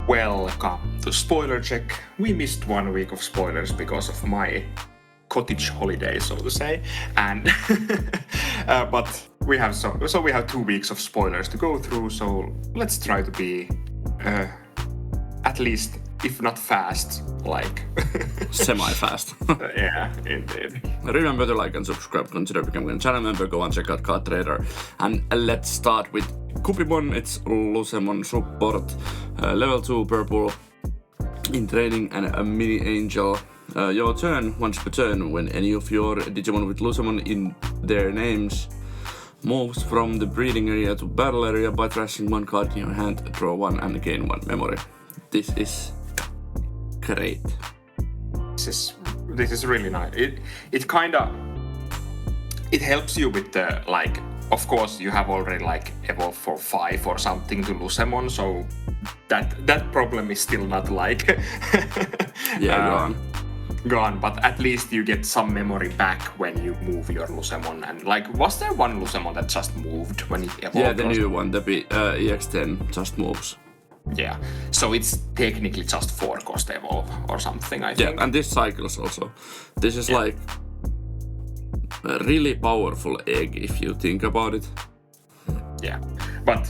Welcome to Spoiler Check. We missed 1 week of spoilers because of my cottage holiday, so to say, and but we have 2 weeks of spoilers to go through. So let's try to be at least, if not fast, like semi-fast. Yeah, indeed. Remember to like and subscribe, consider becoming a channel member, go and check out Card Trader. And let's start with Cupimon. It's Lucemon Support, level 2 purple in training and a mini angel. Your turn, once per turn, when any of your Digimon with Lucemon in their names moves from the breeding area to battle area by trashing 1 card in your hand, draw 1 and gain 1 memory. This is great. This is really nice. It helps you with the, like, of course you have already like evolved for 5 or something to Lucemon, so that problem is still not like gone, but at least you get some memory back when you move your Lucemon. And like, was there one Lucemon that just moved when it evolved? Yeah, the new one, the EX10 just moves. Yeah, so it's technically just 4 cost evolve or something, I think. Yeah, and this cycles also. This is like a really powerful egg if you think about it. Yeah, but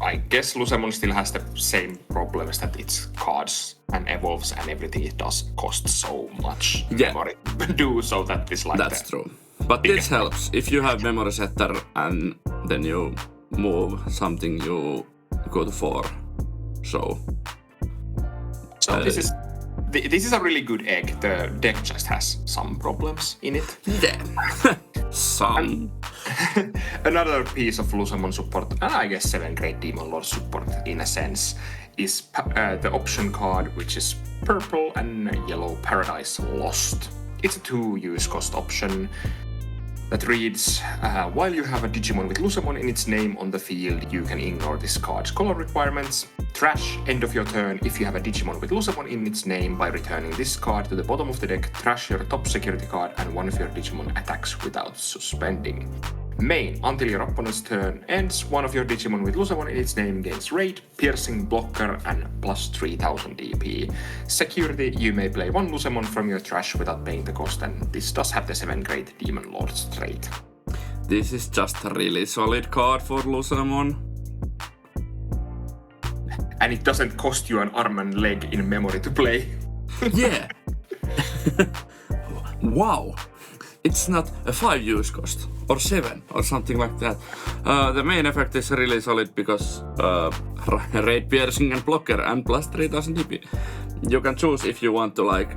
I guess Lucemon still has the same problems that its cards and evolves and everything it does cost so much memory to do, so that is like that's true. But this helps. If you have memory setter and then you move something, you go to 4. So this is a really good egg. The deck just has some problems in it. Yeah. Some. Another piece of Lucemon support, and I guess 7th grade Demon Lord support in a sense, is the option card, which is purple and yellow Paradise Lost. It's a 2 use cost option that reads, while you have a Digimon with Lucemon in its name on the field, you can ignore this card's color requirements. Trash, end of your turn. If you have a Digimon with Lucemon in its name, by returning this card to the bottom of the deck, trash your top security card and one of your Digimon attacks without suspending. Main, until your opponent's turn ends, one of your Digimon with Lucemon in its name gains Raid, Piercing, Blocker, and plus 3000 DP. Security, you may play 1 Lucemon from your trash without paying the cost, and this does have the 7th grade Demon Lord's trait. This is just a really solid card for Lucemon. And it doesn't cost you an arm and leg in memory to play. Yeah. Wow. It's not a 5 use cost, or 7, or something like that. The main effect is really solid because Raid, Piercing and Blocker and plus 3000 DP. You can choose if you want to like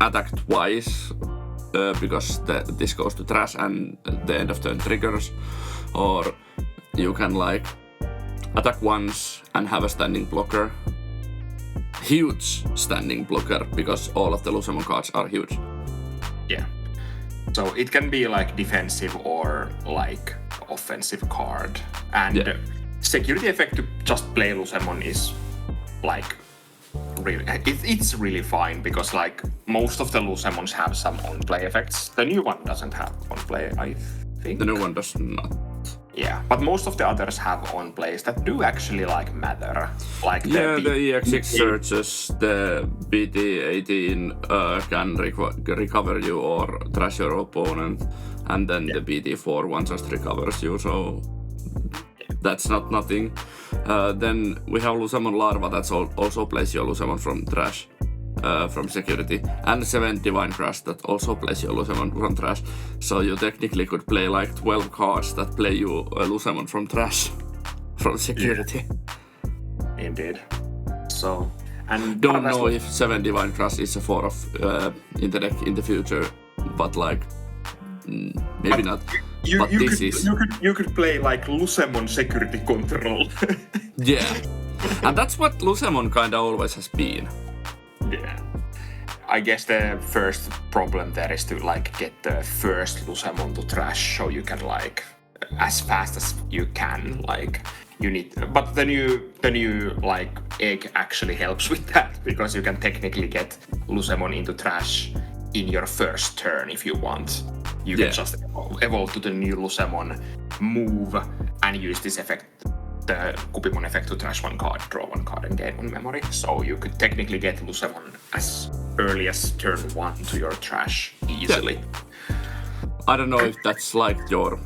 attack twice, because this goes to trash and the end of turn triggers, or you can like attack once and have a standing blocker. Huge standing blocker, because all of the Lucemon cards are huge. Yeah. So it can be like defensive or like offensive card. And security effect to just play Lucemon is like really, it's really fine, because like most of the Lucemons have some on-play effects. The new one doesn't have on-play, I think. The new one does not. Yeah, but most of the others have on-plays that do actually like matter. Like the EX6 searches, the BT18 can recover you or trash your opponent, and then the BT4 one just recovers you, so that's not nothing. Then we have Lucemon Larva that also plays your Lucemon from trash. From security, and 7 Divine Crash that also plays your Lucemon from trash. So you technically could play like 12 cards that play you a Lucemon from trash, from security. Yeah. Indeed. So, and don't know if 7 Divine Crash is a 4 of in the deck in the future, but like maybe not. You could play like Lucemon security control. Yeah, and that's what Lucemon kinda always has been. Yeah. I guess the first problem there is to like get the first Lucemon to trash, so you can like as fast as you can, like you need, but the new like egg actually helps with that, because you can technically get Lucemon into trash in your first turn if you want. You can just evolve to the new Lucemon, move and use this effect the Cupimon effect to trash one card, draw one card, and gain one memory. So you could technically get Lucemon as early as turn 1 to your trash easily. Yeah. I don't know if that's like your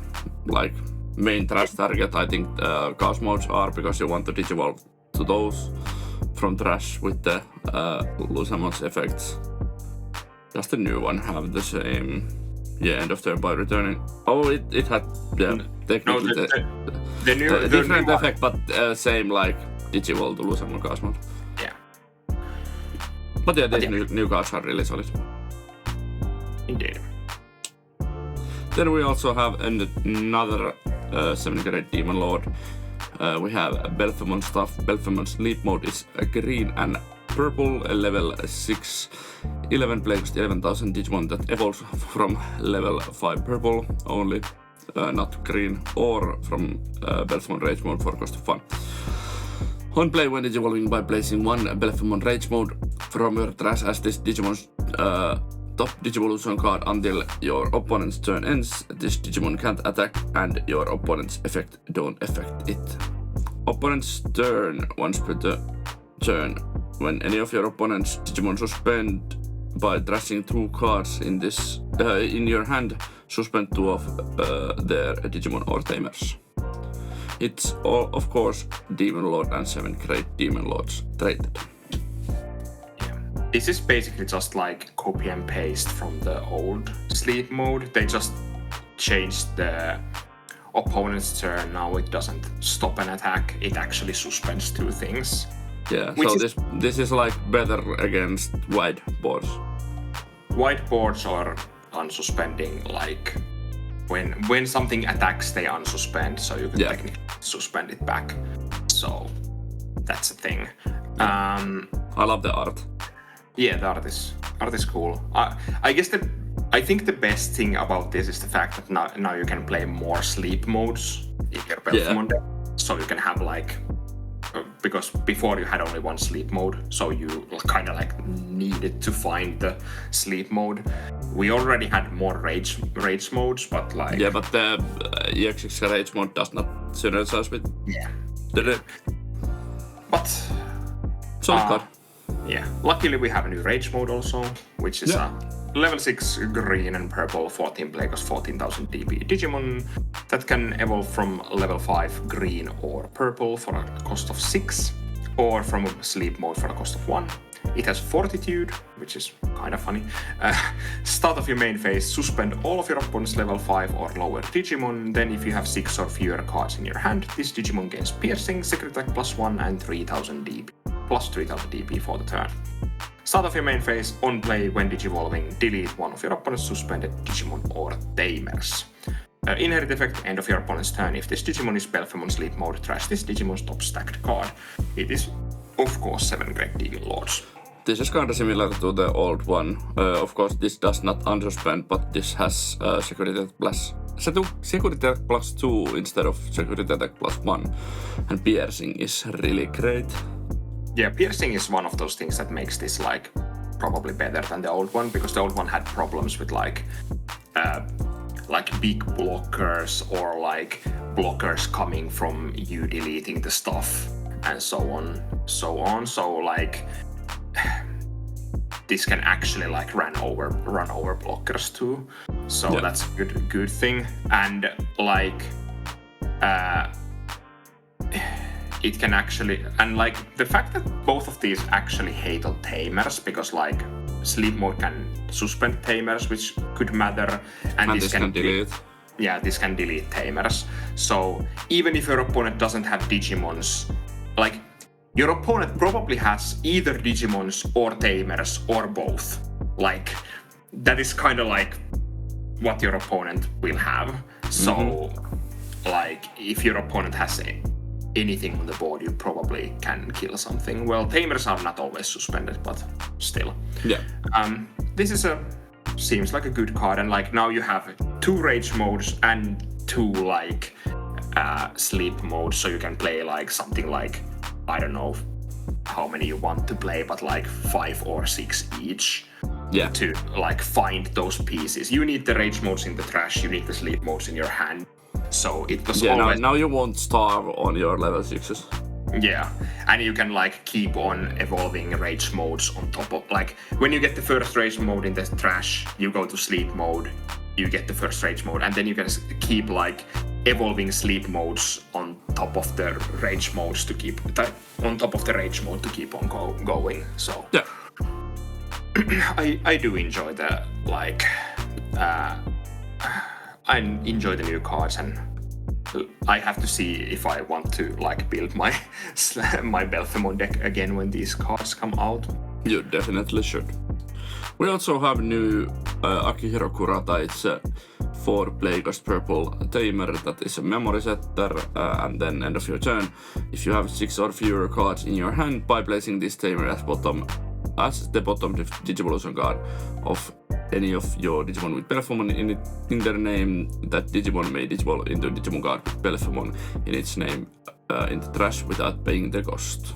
main trash target. I think chaos modes are, because you want to digivolve to those from trash with the Lucemon's effects. Does the new one have the same end of turn by returning? Oh, it had technically the different new effect, but same like digivolve to Lucemon chaos mode. Yeah. But these new cards are really solid. Indeed. Then we also have another 7th grade Demon Lord. We have Belphemon stuff. Belphemon Sleep Mode is green and purple, level 6, 11 play cost 11,000 Digimon that evolves from level 5 purple only, not green, or from Belphemon Rage Mode for cost of 1. On play, when digivolving by placing one Belphemon Rage Mode from your trash as this Digimon's top Digivolution card until your opponent's turn ends. This Digimon can't attack and your opponent's effect don't affect it. Opponent's turn once per turn. When any of your opponent's Digimon suspend by trashing 2 cards in this in your hand, suspend 2 of their Digimon or Tamers. It's all, of course, Demon Lord and 7th grade Demon Lords traded. This is basically just like copy and paste from the old sleep mode. They just changed the opponent's turn. Now it doesn't stop an attack, it actually suspends 2 things. Yeah, so this is like better against wide boards. White boards are unsuspending, like when something attacks they unsuspend, so you can technically suspend it back. So that's a thing. I love the art. Yeah, the art is cool. I think the best thing about this is the fact that now you can play more sleep modes in your Belphemon deck. So you can have because before you had only one sleep mode, so you kind of needed to find the sleep mode. We already had more rage modes, but yeah, but the EX10 rage mode does not synergize with the but solid card. Yeah, luckily we have a new rage mode also, which is a level 6 green and purple 14 play cost 14,000 DP Digimon that can evolve from level 5 green or purple for a cost of 6, or from sleep mode for a cost of 1. It has Fortitude, which is kind of funny. Start of your main phase, suspend all of your opponent's level 5 or lower Digimon. Then if you have 6 or fewer cards in your hand, this Digimon gains Piercing, Secret Attack +1 and 3,000 DP. Plus 3,000 DP for the turn. Start of your main phase, on play when digivolving, delete one of your opponent's suspended Digimon or Tamers. Inherit effect, end of your opponent's turn. If this Digimon is Belphemon Sleep Mode, trash this Digimon's top stacked card. It is, of course, 7th grade Demon Lords. This is kind of similar to the old one. Of course, this does not unsuspend, but this has Security Attack +2 instead of Security Attack +1. And Piercing is really great. Yeah, Piercing is one of those things that makes this probably better than the old one, because the old one had problems with big blockers or blockers coming from you deleting the stuff and so on. So this can actually run over blockers too. So that's a good thing. And it can actually, and the fact that both of these actually hate on Tamers, because sleep mode can suspend Tamers, which could matter, and this can delete. Yeah, this can delete Tamers. So even if your opponent doesn't have Digimons, your opponent probably has either Digimons or Tamers or both. That is kind of what your opponent will have. So if your opponent has anything on the board, you probably can kill something. Well, Tamers are not always suspended, but still. Yeah. This seems like a good card, and now you have 2 rage modes and 2 sleep modes, so you can play something I don't know how many you want to play, but 5 or 6 each. Yeah. To find those pieces. You need the rage modes in the trash, you need the sleep modes in your hand. So it was Yeah, always... now you won't starve on your level 6s. Yeah, and you can like keep on evolving rage modes on top of, like, when you get the first rage mode in the trash, you go to sleep mode, you get the first rage mode, and then you can keep like evolving sleep modes on top of the rage modes to keep on top of the rage mode to keep on going. So yeah, I do enjoy the like I enjoy the new cards, and I have to see if I want to like build my my Belphemon deck again when these cards come out. you definitely should. We also have new Akihiro Kurata. It's a 4 cost purple tamer that is a memory setter, and then end of your turn, if you have 6 or fewer cards in your hand, by placing this tamer as the bottom Digivolution card of any of your Digimon with Belphemon in their name, that Digimon may Digivolve into Digimon card with Belphemon in its name in the trash without paying the cost.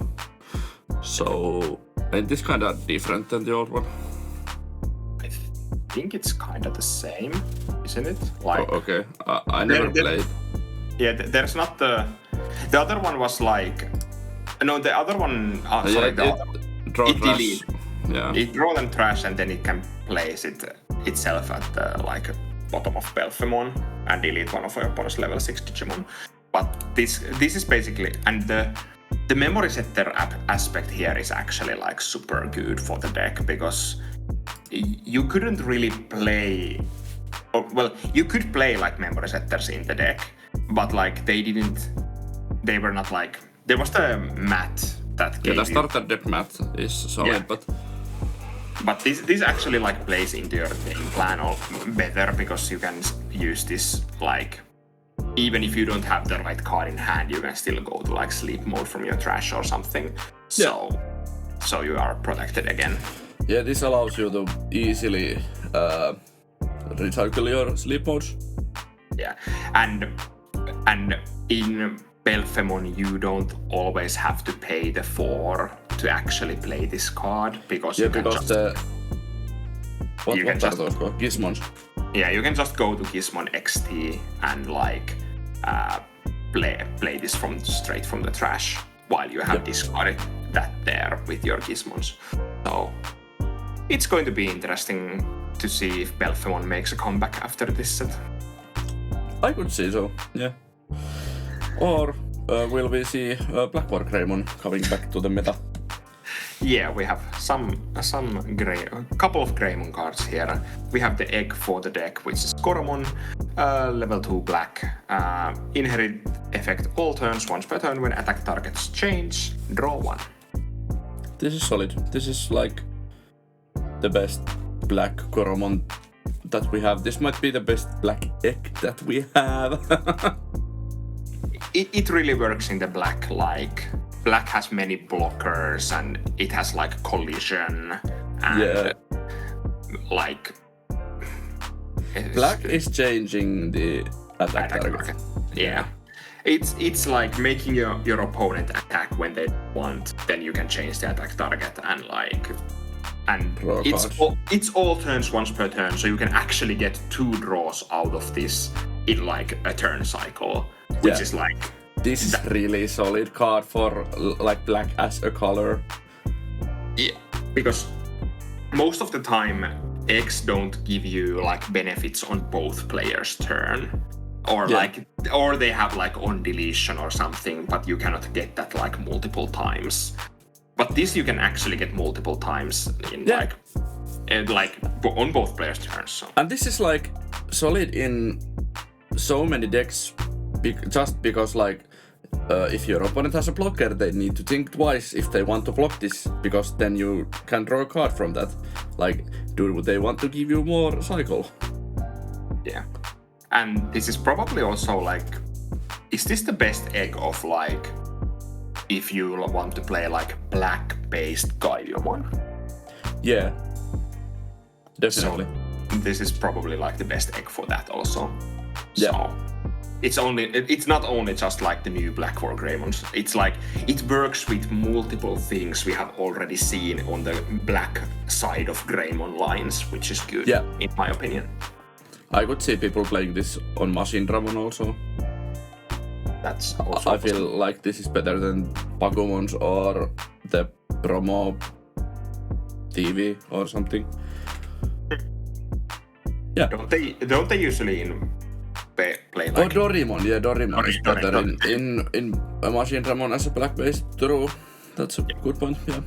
So, ain't this kinda different than the old one? I think it's kind of the same, isn't it? Like, oh, okay, I never played. Yeah, there's not the other one was like, no, the other one. Sorry, the other. It delete. Yeah. It draw them trash, and then it can place itself at the like bottom of Belphemon and delete one of your opponent's level 6 Digimon. But this is basically, and the memory setter aspect here is actually like super good for the deck, because you couldn't really play, you could play like memory setters in the deck, but like they were not like, there was the mat that gave the starter deck mat is solid, but this actually like plays into your game plan better, because you can use this like, even if you don't have the right card in hand, you can still go to like sleep mode from your trash or something. So you are protected again. Yeah, this allows you to easily recycle your sleep modes. Yeah, and in Belphemon you don't always have to pay the 4 to actually play this card, because you can just... What are those called? Gizmons? Yeah, you can just go to Gizmon XT and like play this straight from the trash, while you have discarded that there with your Gizmons. So it's going to be interesting to see if Belphemon makes a comeback after this set. I could see so, yeah. Or will we see Blackboard Greymon coming back to the meta? Yeah, we have a couple of Greymon cards here. We have the egg for the deck, which is Koromon, level 2 black. Inherit effect all turns, once per turn when attack targets change, draw 1. This is solid. This is like the best black Koromon that we have. This might be the best black egg that we have. It really works in the black, like black has many blockers and it has like collision and like black is changing the attack target. Yeah. It's like making your opponent attack when they want, then you can change the attack target and like, and it's all turns once per turn, so you can actually get 2 draws out of this in like a turn cycle, which is like, this is really solid card for like black as a color. Yeah, because most of the time X don't give you like benefits on both players' turn, or or they have like on deletion or something, but you cannot get that like multiple times. But this you can actually get multiple times in like on both players' turns. So. And this is like solid in so many decks, just because like if your opponent has a blocker, they need to think twice if they want to block this, because then you can draw a card from that. Like, do they want to give you more cycle? Yeah. And this is probably also like, is this the best egg of like, if you want to play like black-based Gaiomon? Yeah. Definitely. So this is probably like the best egg for that also. Yeah. So it's not only just like the new Black for Greymons. It's like it works with multiple things we have already seen on the black side of Greymon lines, which is good in my opinion. I could see people playing this on Machine Dramon also. That's also I feel like this is better than Pagumon's or the promo TV or something. Yeah. Don't they usually play like... Oh, Dorimon. Yeah, Dorimon is better in Machine Ramon as a black base. True. That's a good point, yeah.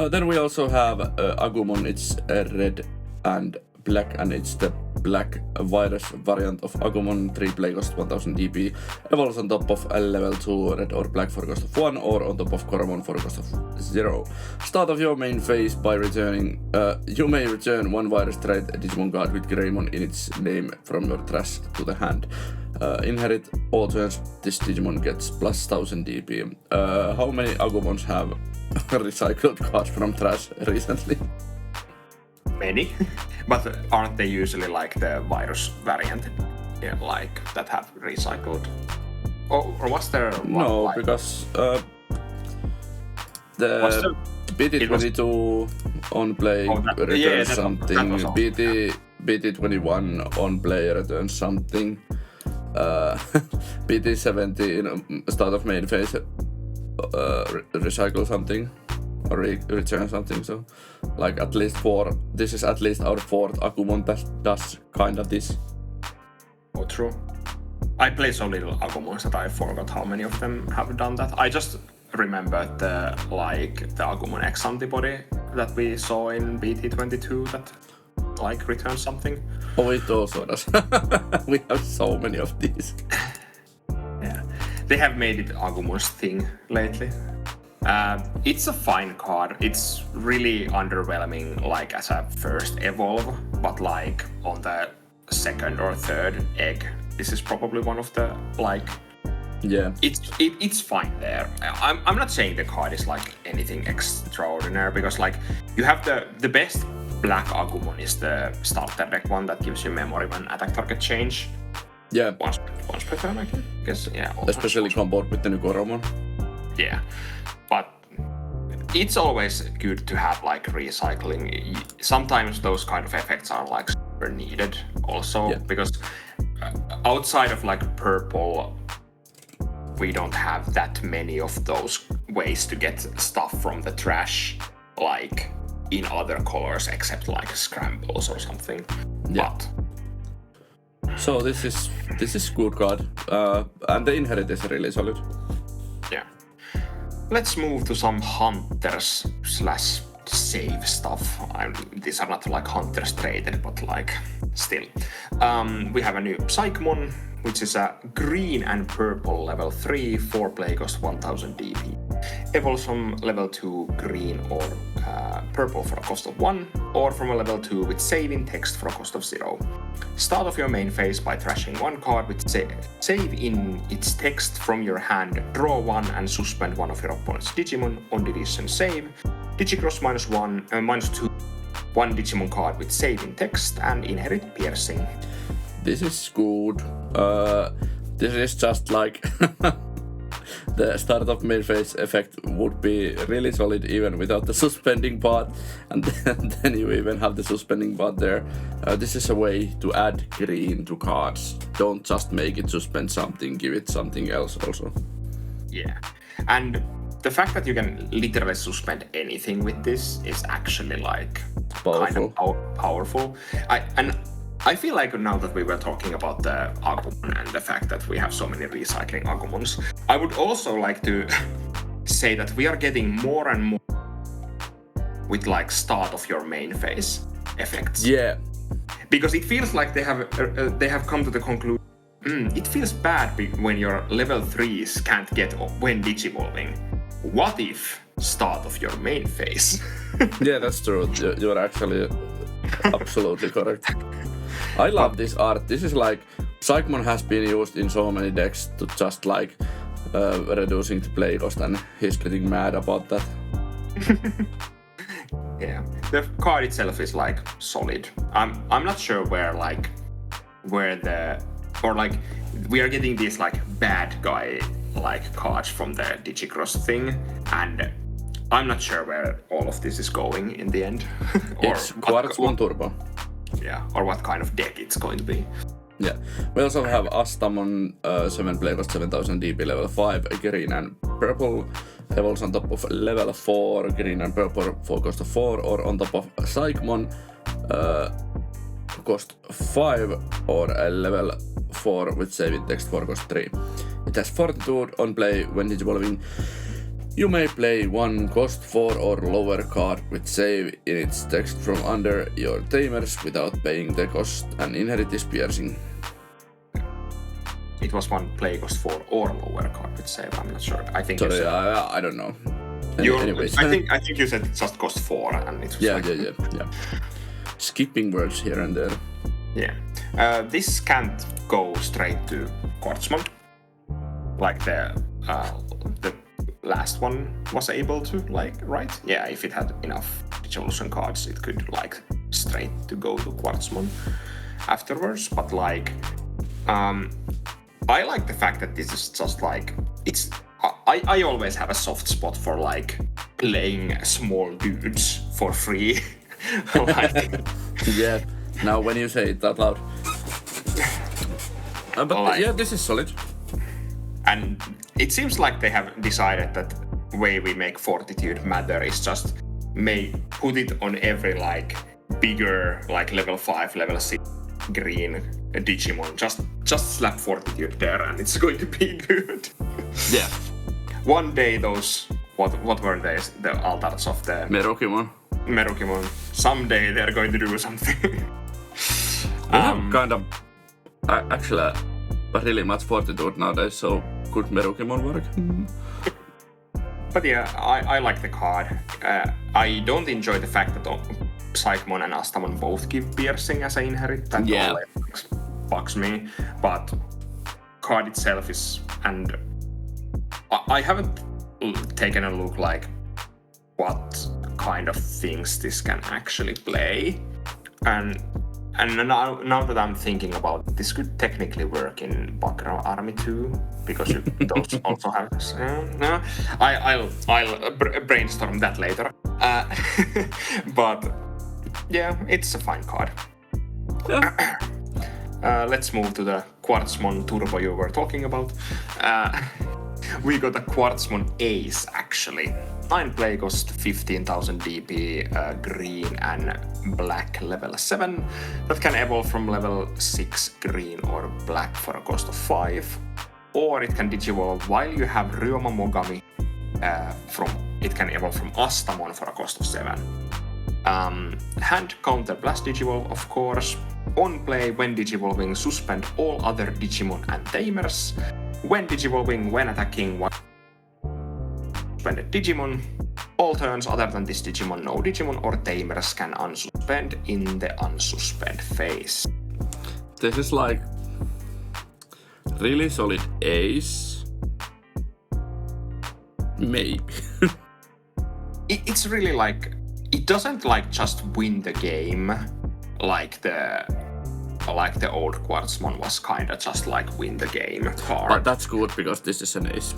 Then we also have Agumon. It's red and black, and it's the black virus variant of Agumon. 3 play cost 1000 DP. Evolves on top of a level 2 red or black for cost of 1, or on top of Coromon for cost of 0. Start of your main phase by returning. You may return 1 virus trait Digimon card with Greymon in its name from your trash to the hand. Inherit all turns. This Digimon gets plus 1000 DP. How many Agumons have recycled cards from trash recently? Many, but aren't they usually like the virus variant, yeah, like that have recycled? Or was there one? No, like... because the BT22 on play returns something. BT21 on play returns something. BT17 start of main phase recycle something. Or return something, so like at least 4. This is at least our 4th Agumon that does kinda this. Oh, true. I play so little Agumons that I forgot how many of them have done that. I just remember the Agumon X antibody that we saw in BT22 that like returns something. Oh, it also does. We have so many of these. Yeah, they have made it Agumon's thing lately. It's a fine card. It's really underwhelming, like as a first evolve, but like on the second or third egg, this is probably one of the like. Yeah. It's fine there. I'm not saying the card is like anything extraordinary, because like you have the best black Agumon is the starter deck one that gives you memory when attack target change. Yeah. Once per turn, I guess. Yeah. Especially comboed with the new Coromon. Yeah. But it's always good to have like recycling. Sometimes those kind of effects are like super needed also, because outside of like purple, we don't have that many of those ways to get stuff from the trash like in other colors except like scrambles or something. Yeah. But so this is good card, and the inherit is really solid. Yeah. Let's move to some hunters / save stuff. These are not like hunters traded, but like still. We have a new Psychmon, which is a green and purple level 3, 4 play cost 1000 DP. Evolves from level 2 green or purple for a cost of 1, or from a level 2 with saving text for a cost of 0. Start off your main phase by trashing 1 card with save in its text from your hand, draw 1 and suspend 1 of your opponent's Digimon on division save. Digicross -2, 1 Digimon card with save in text, and inherit piercing. This is good. This is just like the start of main phase effect would be really solid even without the suspending part, and then you even have the suspending part there. This is a way to add green to cards. Don't just make it suspend something, give it something else also. Yeah, and the fact that you can literally suspend anything with this is actually like powerful. Kind of powerful. I feel like now that we were talking about the Agumon and the fact that we have so many recycling Agumons, I would also like to say that we are getting more and more with like start of your main phase effects. Yeah. Because it feels like they have come to the conclusion. It feels bad when your level 3s can't get when digivolving. What if start of your main phase? Yeah, that's true. You're actually absolutely correct. I love this art. This is like Psychmon has been used in so many decks to just like reducing the play cost, and he's getting mad about that. Yeah, the card itself is like solid. I'm not sure we are getting these like bad guy like cards from the Digicross thing, and I'm not sure where all of this is going in the end. It's Quartzmon Turbo. Yeah, or what kind of deck it's going to be. Yeah. We also have Appmon 7 play cost 7000 DP level 5, green and purple. Evolves on top of level 4, green and purple for cost of 4, or on top of Psychmon cost 5, or a level 4 with saving text for cost 3. It has Fortitude on play when digivolving. You may play one cost 4 or lower card with save in its text from under your tamers without paying the cost and inherit this piercing. It was one play cost 4 or lower card with save, I'm not sure. I think Sorry, you said, I don't know. anyways. I think you said it just cost 4 and it was yeah. Skipping words here and there. Yeah. This can't go straight to Quartzmon, like the last one was able to, like, right? Yeah, if it had enough Digivolution cards, it could, like, straight to go to Quartzmon afterwards. But, like, I like the fact that this is just, like, it's... I always have a soft spot for, like, playing small dudes for free. Like, Yeah, now when you say it out loud. But like, yeah, this is solid. And it seems like they have decided that the way we make Fortitude matter is just put it on every, like, bigger, like, level 5, level 6 green Digimon. Just slap Fortitude there and it's going to be good. Yeah. One day those, what were they, the altars of the Merukimon. Someday they're going to do something. We have kind of actually really much Fortitude nowadays, so good Merukimon work. But yeah, I like the card. I don't enjoy the fact that Psychmon and Appmon both give piercing as an inherit. That always bugs me. But card itself is, and I haven't taken a look like what kind of things this can actually play. And now that I'm thinking about it, this could technically work in Bagra Army 2, because those also have... no, I'll brainstorm that later. But yeah, it's a fine card. Yeah. Let's move to the Quartzmon Turbo you were talking about. We got a Quartzmon Ace, actually. 9 play cost 15,000 DP, green and black level 7. That can evolve from level 6 green or black for a cost of 5. Or it can digivolve while you have Ryoma Mogami. It can evolve from Appmon for a cost of 7. Hand counter blast digivolve, of course. On play, when digivolving, suspend all other Digimon and Tamers. When digivolving, when attacking one suspended Digimon. All turns other than this Digimon, no Digimon or Tamers can unsuspend in the unsuspend phase. This is like really solid ace. Maybe. It's really like, it doesn't like just win the game like the old Quartzmon was kinda just like win the game card. But that's good because this is an ace.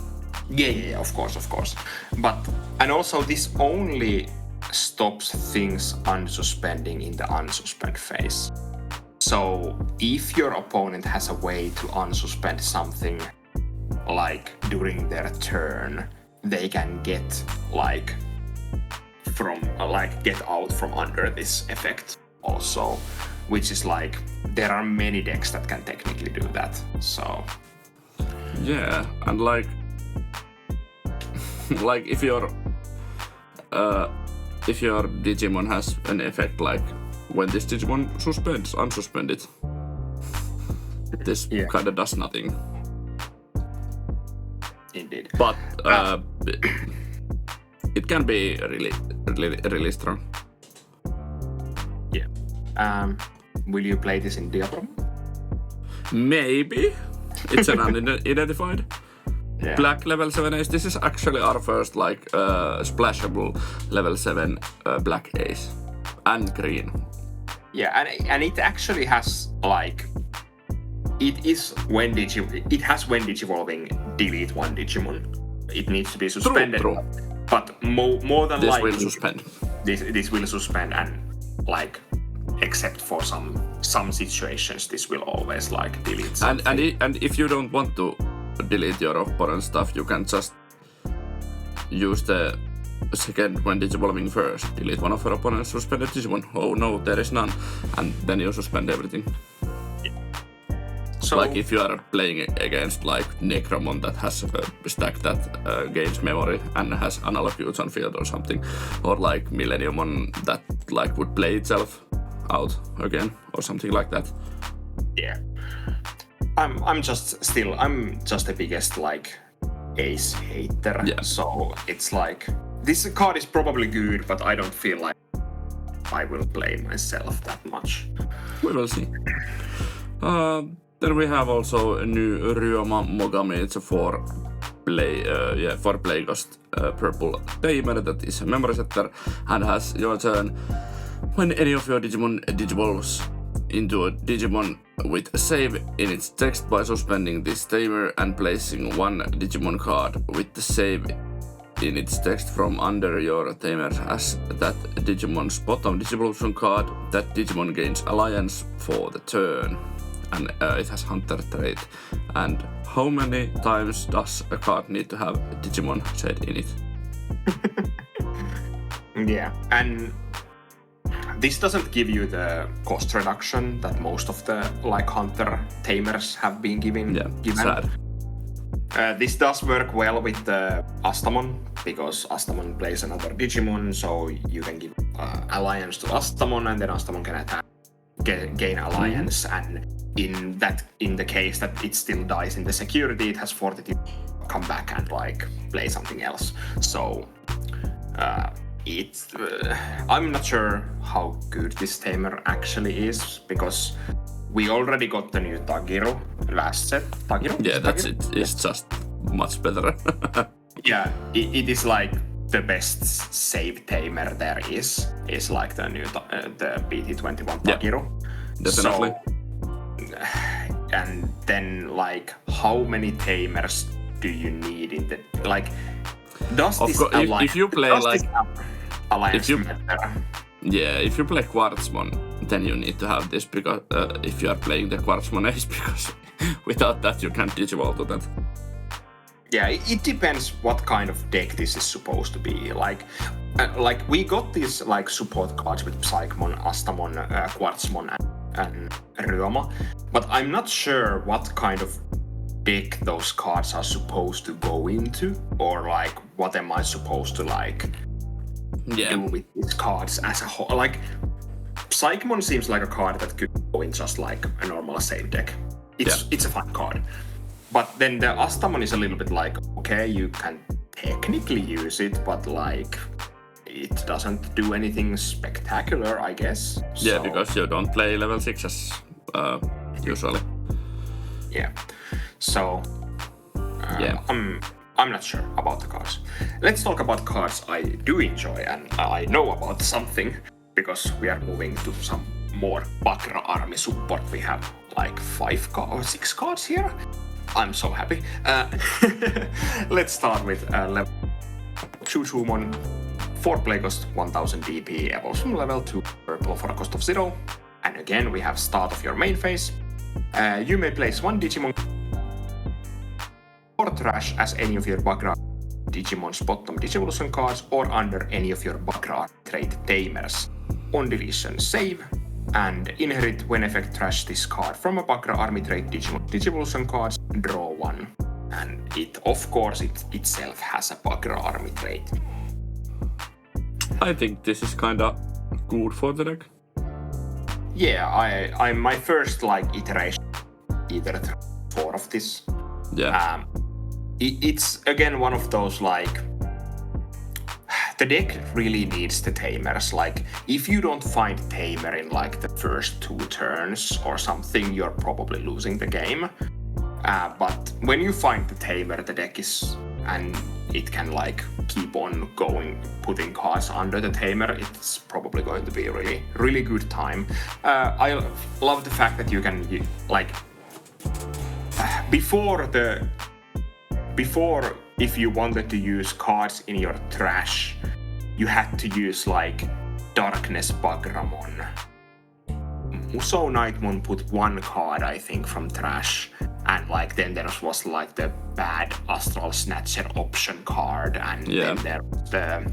Yeah, of course. But, and also this only stops things unsuspending in the unsuspend phase. So if your opponent has a way to unsuspend something like during their turn, they can get like get out from under this effect also, which is like, there are many decks that can technically do that, so... Yeah, and like if your Digimon has an effect like when this Digimon suspends, unsuspend it. This kinda does nothing. Indeed. But it can be really strong. Yeah. Will you play this in Diablo? Maybe. It's an unidentified. Yeah. Black level 7 ace. This is actually our first like splashable level 7 black ace. And green. Yeah, and it actually has like, it has when digivolving delete one Digimon. It needs to be suspended. True. But more than this likely, will suspend. This will suspend, and like except for some situations, this will always like delete something. And if you don't want to delete your opponent's stuff, you can just use the second when digivolving first. Delete one of your opponent's suspended Digimon. Oh no, there is none. And then you suspend everything. So, like if you are playing against like Necromon that has a stack that gains memory and has analog use on field or something, or like Millenniumon that like would play itself out again or something like that. Yeah, I'm just the biggest like Ace hater. Yeah. So it's like this card is probably good, but I don't feel like I will play myself that much. We will see. Then we have also a new Ryoma Mogami. It's a for play cost purple tamer that is a memory setter and has your turn. When any of your Digimon digivolves into a Digimon with a save in its text by suspending this tamer and placing one Digimon card with the save in its text from under your tamer as that Digimon's bottom Digivolution card, that Digimon gains alliance for the turn. And it has Hunter trait. And how many times does a card need to have Digimon said in it? Yeah, and this doesn't give you the cost reduction that most of the like Hunter tamers have been given. Sad. This does work well with the Assmon because Assmon plays another Digimon, so you can give alliance to Assmon, and then Assmon can attack, gain alliance, and in the case that it still dies in the security, it has fortitude to come back and like play something else. So I'm not sure how good this tamer actually is because we already got the new Tagiro last set. Tagiro? Yeah, that's it. It's just much better. Yeah, it is like the best save tamer there is like the new the BT21 Tagiro. Yeah, definitely. So, and then like how many tamers do you need in the like? Does this alliance? If you play like alliance matter? Yeah, if you play Quartzmon, then you need to have this because if you are playing the Quartzmon Ace, because without that you can't digivolve to that. Yeah, it depends what kind of deck this is supposed to be. Like we got these like support cards with Psychmon, Astamon, Quartzmon, and Ryoma, but I'm not sure what kind of deck those cards are supposed to go into, or like what am I supposed to like do with these cards as a whole. Like Psychmon seems like a card that could go in just like a normal save deck. It's a fun card. But then the Astamon is a little bit like, okay, you can technically use it, but like it doesn't do anything spectacular, I guess. Yeah, because you don't play level 6s usually. Yeah. So I'm not sure about the cards. Let's talk about cards I do enjoy and I know about something, because we are moving to some more Bagra army support. We have like 6 cards here. I'm so happy. Let's start with level Chuchumon. 4 play cost 1000 DP, evolves from level 2 purple for a cost of 0. And again, we have start of your main phase. You may place 1 Digimon or trash as any of your Bagra Digimon's bottom Digivolution cards or under any of your Bagra trait tamers. On deletion, save, and inherit when effect trash this card from a Bagra army trait Digimon Digivolution cards, draw 1. And it, of course, it itself has a Bagra army trait. I think this is kinda good for the deck. Yeah, I'm my first like iteration either 4 of this. Yeah. It's again one of those like the deck really needs the tamers. Like if you don't find tamer in like the first 2 turns or something, you're probably losing the game. But when you find the tamer, the deck is, and it can like keep on going, putting cards under the tamer, it's probably going to be a really, really good time. I love the fact that you can like before if you wanted to use cards in your trash, you had to use like Darkness Bagramon MaloMyotismon put one card, I think, from trash, and like then there was like the bad Astral Snatcher option card, and then there was the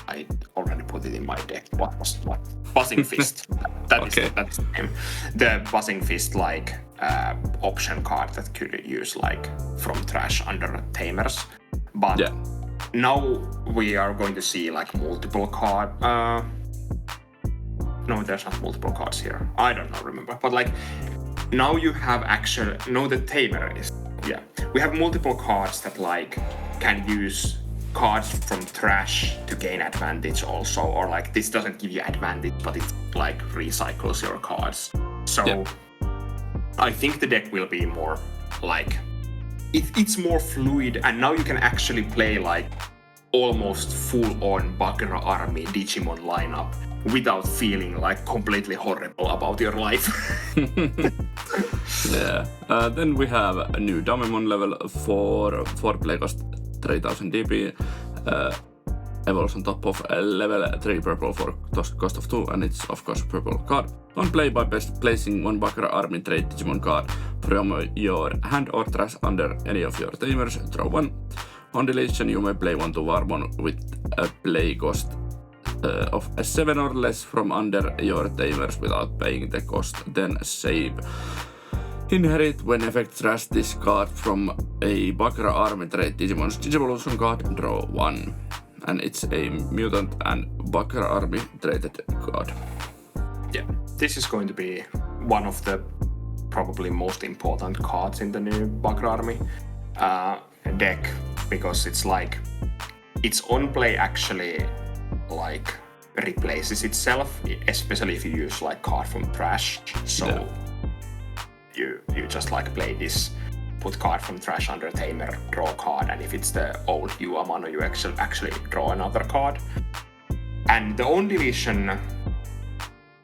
I already put it in my deck. What? Buzzing Fist. That's the name. The Buzzing Fist like option card that could use like from trash under Tamers. But now we are going to see like multiple card. No, there's not multiple cards here. I don't know, remember. But like now you have actually the Tamer is. Yeah, we have multiple cards that like can use cards from trash to gain advantage also, or like this doesn't give you advantage, but it like recycles your cards. So I think the deck will be more like it's more fluid, and now you can actually play like almost full-on Bagra army Digimon lineup without feeling like completely horrible about your life. Then we have a new Dumemon level 4 play cost 3000 DP, evolves on top of level 3 purple for cost of 2, and it's of course purple card. On play by placing one Bagra army trait Digimon card from your hand or trash under any of your tamers, draw 1. On deletion you may play one Tuvarmon with a play cost of 7 or less from under your tamers without paying the cost, then save. Inherit when effect trash this card from a Bagra army trait Digimon's Digivolution card, draw 1. And it's a mutant and Bagra army traded card. Yeah, this is going to be one of the probably most important cards in the new Bagra army deck, because it's like its on play actually like replaces itself, especially if you use like card from trash. So you just like play this, put card from trash under Tamer, draw card, and if it's the old Yuamano, you actually draw another card. And the on deletion,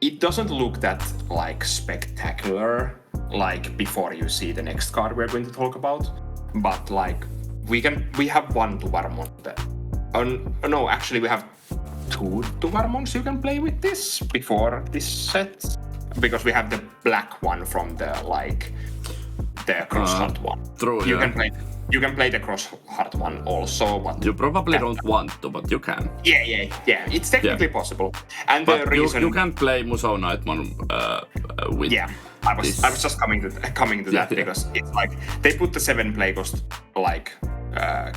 it doesn't look that like spectacular like before you see the next card we're going to talk about, but like we have one Tuvarmon. No, actually we have 2 Tuvarmons you can play with this before this set, because we have the black one from the like the cross heart one. True. You can play the cross heart one also, but you probably don't want to, but you can. Yeah. It's technically possible. And but the reason you can play MaloMyotismon with. Yeah, I was just coming to that because it's like they put the 7 play cost like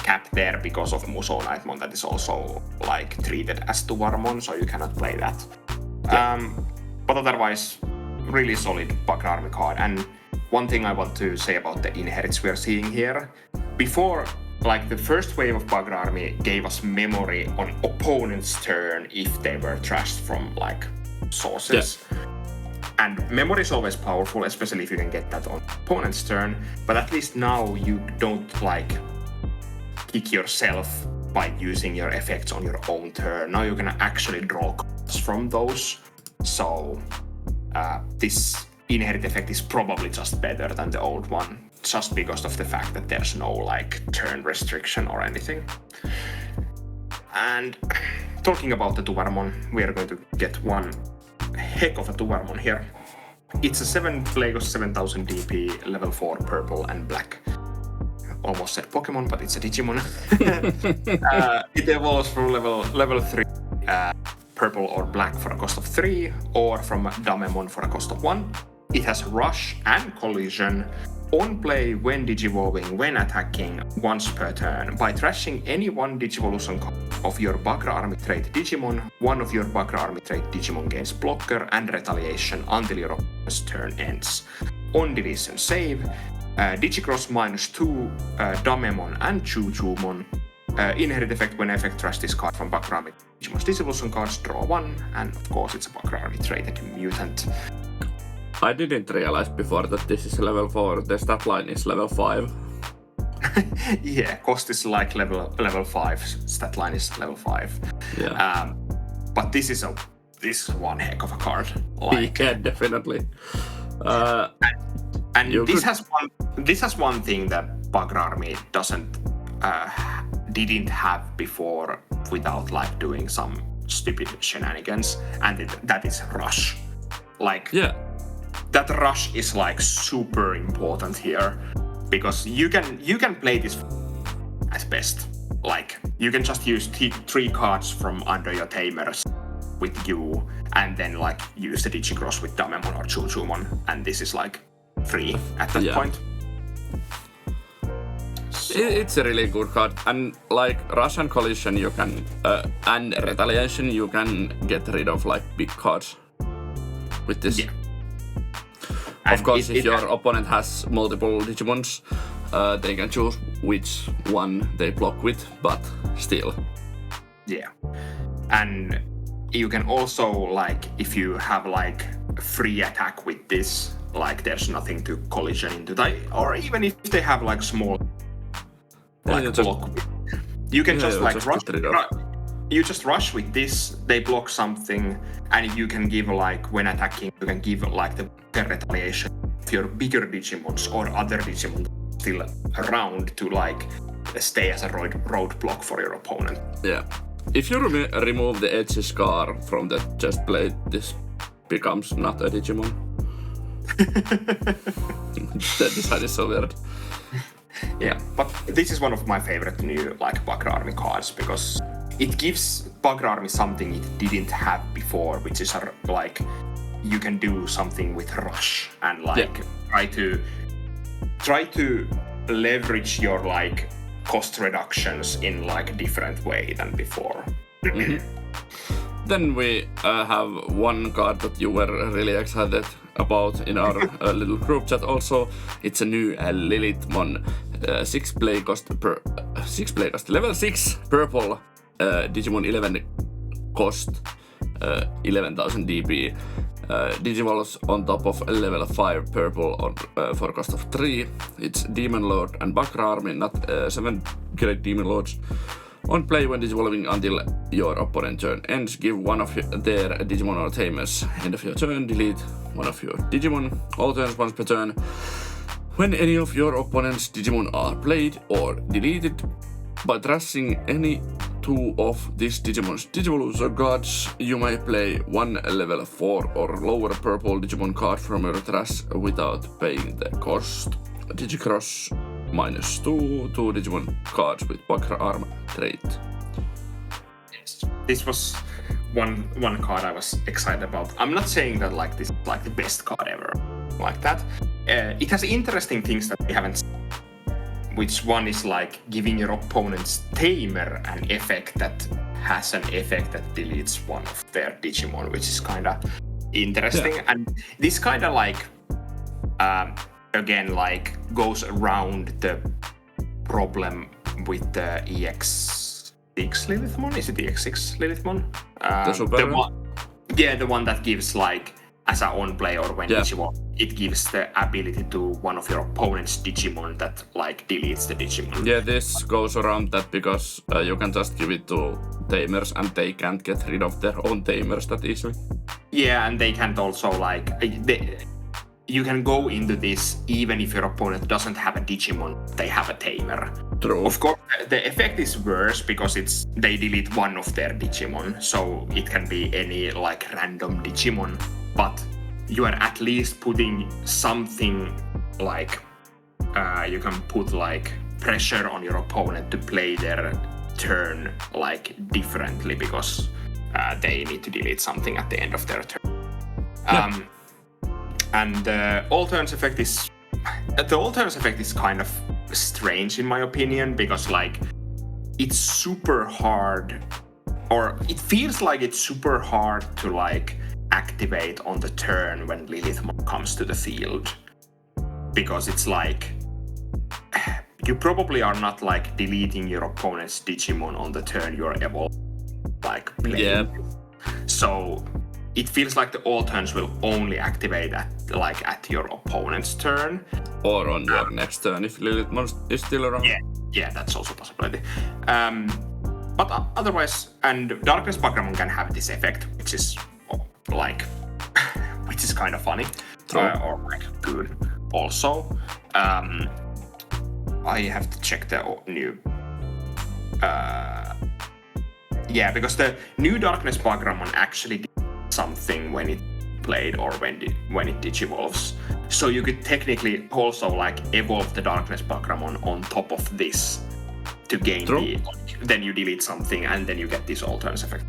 cap there because of MaloMyotismon that is also like treated as Tuvarmon, so you cannot play that. But otherwise, really solid Bagra army card. And one thing I want to say about the inherits we are seeing here, before like the first wave of Bagra army gave us memory on opponent's turn if they were trashed from like sources. And memory is always powerful, especially if you can get that on opponent's turn, but at least now you don't like kick yourself by using your effects on your own turn. Now you can actually draw cards from those. So this inherit effect is probably just better than the old one, just because of the fact that there's no like turn restriction or anything. And talking about the Tuvarmon, we are going to get one heck of a Tuvarmon here. It's a 7 play cost 7000 DP, level 4 purple and black. Almost said Pokemon, but it's a Digimon. It evolves from level 3 purple or black for a cost of 3, or from Dumemon for a cost of 1. It has Rush and Collision. On play when Digivolving, when attacking once per turn. By trashing any one Digivolution card of your Bagra army trait Digimon, one of your Bagra army trait Digimon gains blocker and retaliation until your opponent's turn ends. On deletion save, Digicross -2, Dumemon and Choo-Choomon. Inherit effect when effect trash this card from Bagra army Digimon's Digivolution cards, draw 1, and of course it's a Bagra army traded mutant. I didn't realize before that this is level 4. The stat line is level 5. Yeah, cost is like level 5. Stat line is level 5. Yeah. But this is one heck of a card. Like, yeah, definitely. And this has one thing that Bagra army didn't have before without like doing some stupid shenanigans, and that is rush. Like, Yeah. that rush is like super important here, because you can play this at best. Like, you can just use 3 cards from under your tamers with you, and then like use the Digicross with Damemon or Choo-Choo-mon, and this is like free at that point. So. It's a really good card, and like Rush and Collision you can, and Retaliation you can get rid of like big cards with this. Yeah. Of And course, if your opponent has multiple Digimons, they can choose which one they block with, but still. Yeah. And you can also, like, if you have like free attack with this, like there's nothing to collision into that, or even if they have like small like block, you can just like rush. You just rush with this, they block something, and you can give like, when attacking, you can give like the retaliation of your bigger Digimons or other Digimon still around to like stay as a roadblock for your opponent. Yeah. If you remove the edgy scar from the chest plate, this becomes not a Digimon. That design is so weird. Yeah, but this is one of my favorite new like Bagra Army cards, because it gives Bagra Army something it didn't have before, which is like you can do something with rush and like try to leverage your like cost reductions in like different way than before. Then we have one card that you were really excited about in our little group chat also. It's a new Lilithmon 6 play cost, level 6 purple Digimon 11 cost, 11,000 DP. Digivolves on top of level 5 purple for cost of 3. It's Demon Lord and Bagra Army, not 7 great Demon Lords. On play when Digivolving until your opponent turn ends, give one of their Digimon or Tamers. End of your turn, delete one of your Digimon. All turns once per turn. When any of your opponent's Digimon are played or deleted by trashing any 2 of this Digimon's Digivolution cards, you may play 1 level 4 or lower purple Digimon card from your trash without paying the cost. Digicross -2 Digimon cards with Bagra Arm trait. Yes. This was one card I was excited about. I'm not saying that like this is like the best card ever, like that. It has interesting things that we haven't seen, which one is like giving your opponent's tamer an effect that has an effect that deletes one of their Digimon, which is kind of interesting. Yeah. And this kind of like again like goes around the problem with the EX6 Lilithmon. Is it EX6 Lilithmon? The one that gives like as a on play or when Digimon, it gives the ability to one of your opponent's Digimon that like deletes the Digimon. Yeah, this goes around that because you can just give it to Tamers and they can't get rid of their own Tamers that easily. Yeah, and they can't also like you can go into this even if your opponent doesn't have a Digimon, they have a Tamer. True. Of course, the effect is worse because they delete one of their Digimon, so it can be any like random Digimon, but you are at least putting something like you can put like pressure on your opponent to play their turn like differently because they need to delete something at the end of their turn. And the all turns effect is kind of strange in my opinion, because like it's super hard, or it feels like it's super hard to like activate on the turn when Lilithmon comes to the field, because it's like you probably are not like deleting your opponent's Digimon on the turn you're like playing. Yeah. So it feels like the all turns will only activate at your opponent's turn. Or on your next turn if Lilithmon is still around. Yeah, that's also a possibility. But otherwise, and Darkness Bagramon can have this effect, which is like, which is kind of funny. Or like good also. I have to check the new Yeah, because the new Darkness Bagramon actually did something when it played or when it digivolves. So you could technically also like evolve the Darkness Bagramon on top of this to gain then you delete something and then you get this all turns effect.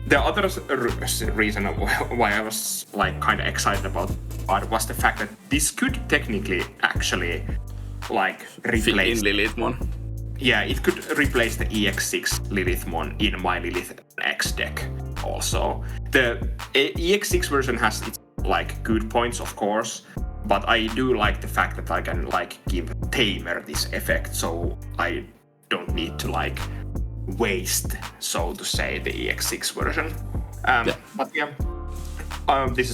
The other reason why I was like kind of excited about it was the fact that this could technically actually like replace Lilithmon. Yeah, it could replace the EX6 Lilithmon in my Lilith X deck also. The EX6 version has its like good points, of course, but I do like the fact that I can like give Tamer this effect, so I don't need to like waste, so to say, the EX6 version. But yeah, this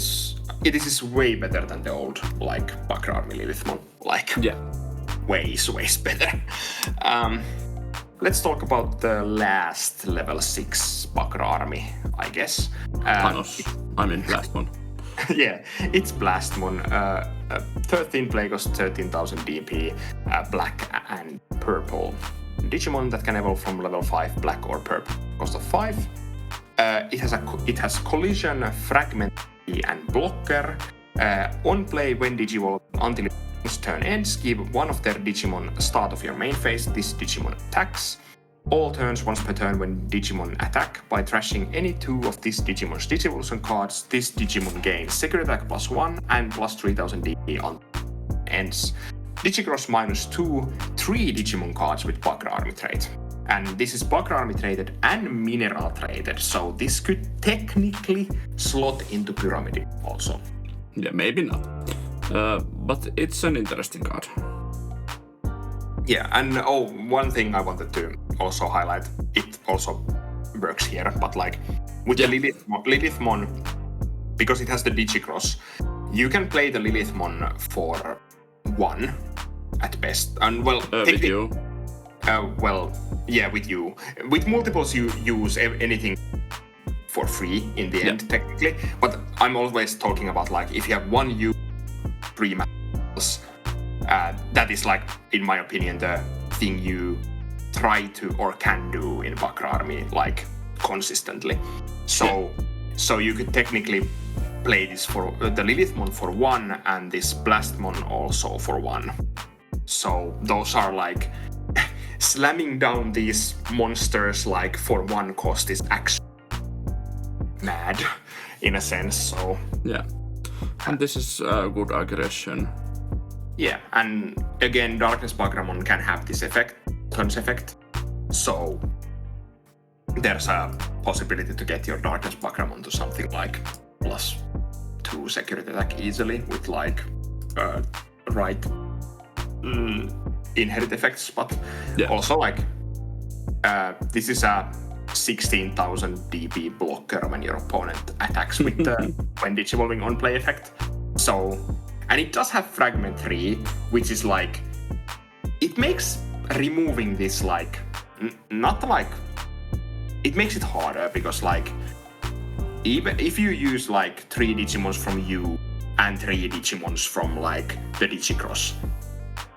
is way better than the old like Bagra Army Lilithmon. Like ways better. Let's talk about the last level 6 Bagra Army, I guess. Thanos. I mean Blastmon. Yeah, it's Blastmon. 13 play cost, 13,000 DP, black and purple. Digimon that can evolve from level 5, black or purple, cost of 5. It has collision, fragment, and blocker. On play when Digivolve until its turn ends, give one of their Digimon start of your main phase. This Digimon attacks. All turns once per turn when Digimon attack. By trashing any 2 of this Digimon's Digivolution cards, this Digimon gains Secret Attack +1 and plus 3000 DP on ends. Digicross -2, 3 Digimon cards with Bagra Army trait. And this is Bagra Army traded and mineral traded, so this could technically slot into Pyramid also. Yeah, maybe not. But it's an interesting card. Yeah, and one thing I wanted to also highlight, it also works here, but like with the Lilithmon, because it has the Digicross, you can play the Lilithmon for 1 at best. And well, with you. With you. With multiples, you use anything for free in the end, technically. But I'm always talking about like if you have 1 U 3 materials, that is like, in my opinion, the thing you try to or can do in Bagra Army like consistently. So you could technically play this for the Lilithmon for 1 and this Blastmon also for 1. So those are like slamming down these monsters like for 1 cost is actually mad in a sense. So yeah, and this is a good aggression. Yeah, and again, Darkness Bagramon can have this effect, turns effect. So there's a possibility to get your Darkness Bagramon to something like +2 security attack easily with like right inherit effects, but also like this is a 16,000 DP blocker when your opponent attacks with the when digivolving on play effect. So, and it does have fragment 3, which is like it makes removing this like not like it makes it harder, because like even if you use like 3 Digimons from you and 3 Digimons from like the Digicross,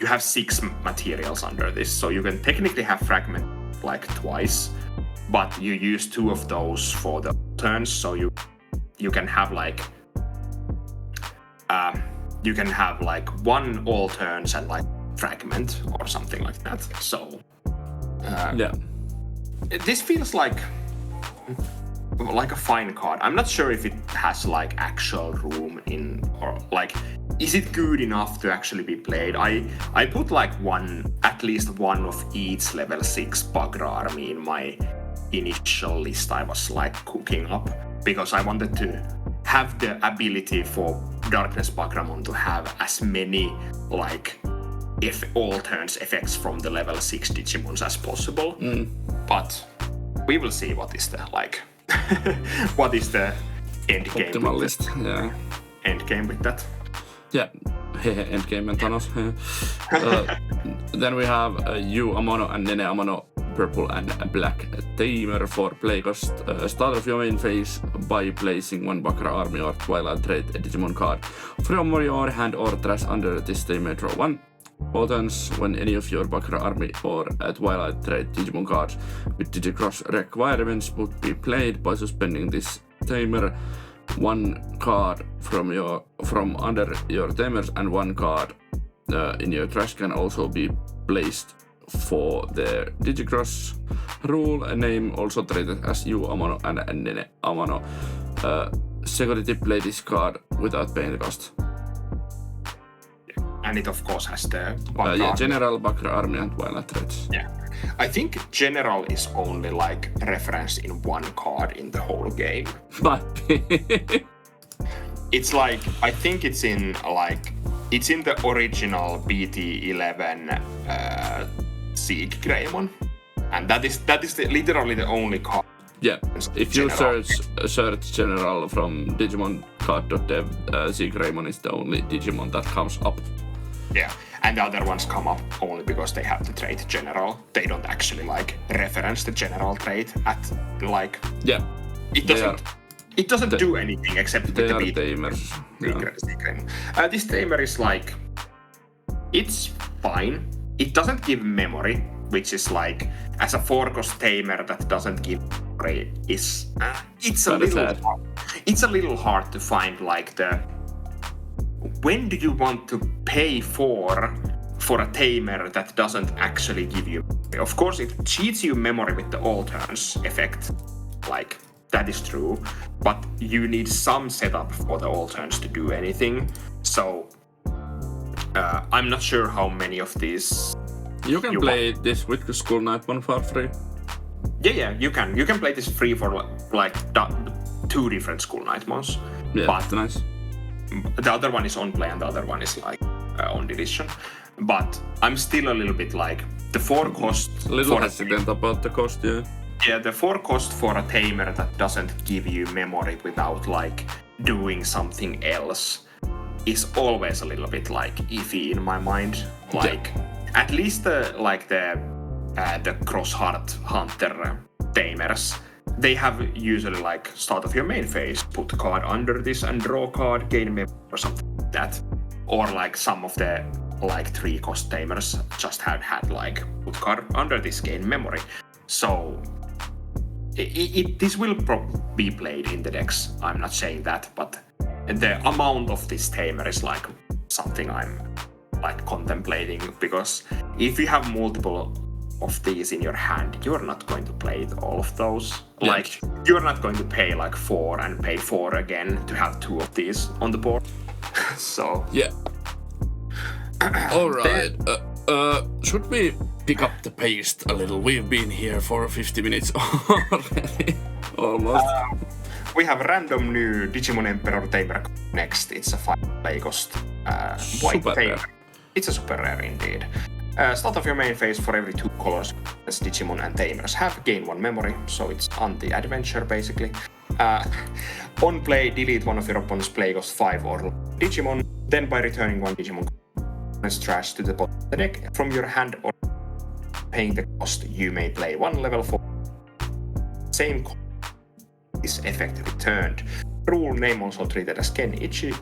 you have 6 materials under this, so you can technically have fragment like twice, but you use 2 of those for the turns, so you can have like 1 all turns and like fragment or something like that. So this feels like a fine card. I'm not sure if it has like actual room in, or like is it good enough to actually be played. I put like at least one of each level 6 Bagra Army in my initial list I was like cooking up, because I wanted to have the ability for Darkness Bagramon to have as many like if all turns effects from the level 6 Digimons as possible. But we will see what is the like what is the end game. Optimal list, yeah. End game with that. Yeah, end game and Thanos. Then we have Yu Amono and Nene Amono, purple and black Tamer for play cost. Start of your main phase by placing 1 Bagra Army or Twilight Trait Digimon card from your hand or trash under this Tamer. Draw 1. all turns when any of your Bagra army or Twilight Trade Digimon cards with Digicross requirements would be played by suspending this tamer. One card from under your tamers and one card in your trash can also be placed for the Digicross rule. A name also treated as you Amano and Nene Amano. Security play this card without paying the cost. And it of course has the Bagra General, Bagra Army and Twilight Trades. Yeah. I think General is only like referenced in one card in the whole game. But it's like, I think it's in the original BT11 Sieg Greymon. And that is literally the only card. Yeah, if you search General from digimon.card.dev, Sieg Greymon is the only Digimon that comes up. Yeah, and the other ones come up only because they have the trait General. They don't actually like reference the General trait at like. Yeah, it doesn't do anything except with the tamers. Yeah. This tamer is like, it's fine. It doesn't give memory, which is like, as a 4-cost tamer that doesn't give memory is it's a little hard to find like the. When do you want to pay for a tamer that doesn't actually give you memory? Of course, it cheats you memory with the all turns effect, like that is true, but you need some setup for the all turns to do anything. So I'm not sure how many of these. You can play this with the School Nightmon for free. Yeah, you can. You can play this free for like 2 different School Nightmons. Yeah, but nice. The other one is on play and the other one is like on deletion. But I'm still a little bit like the 4 cost. A little hesitant about the cost, yeah. Yeah, the 4 cost for a tamer that doesn't give you memory without like doing something else is always a little bit like iffy in my mind. Like at least the Cross Heart Hunter tamers. They have usually like start of your main phase, put a card under this and draw a card, gain memory or something like that. Or like some of the like 3-cost tamers just had like put card under this, gain memory. So this will probably be played in the decks. I'm not saying that, but the amount of this tamer is like something I'm like contemplating, because if you have multiple of these in your hand, you're not going to play all of those. Yeah. Like, you're not going to pay like 4 and pay 4 again to have 2 of these on the board. So yeah. All right. Should we pick up the pace a little? We've been here for 50 minutes already. Almost. We have random new Digimon Emperor tamer next. It's a 5 cost white Super tamer. rare. It's a super rare indeed. Start of your main phase for every 2 colors as Digimon and tamers have, gain 1 memory, so it's anti-adventure basically. On play, delete one of your opponent's play cost 5 or Digimon, then by returning 1 Digimon trash to the bottom of the deck from your hand or paying the cost, you may play 1 level 4. Same cost is effect returned. Rule name also treated as Ken Ichi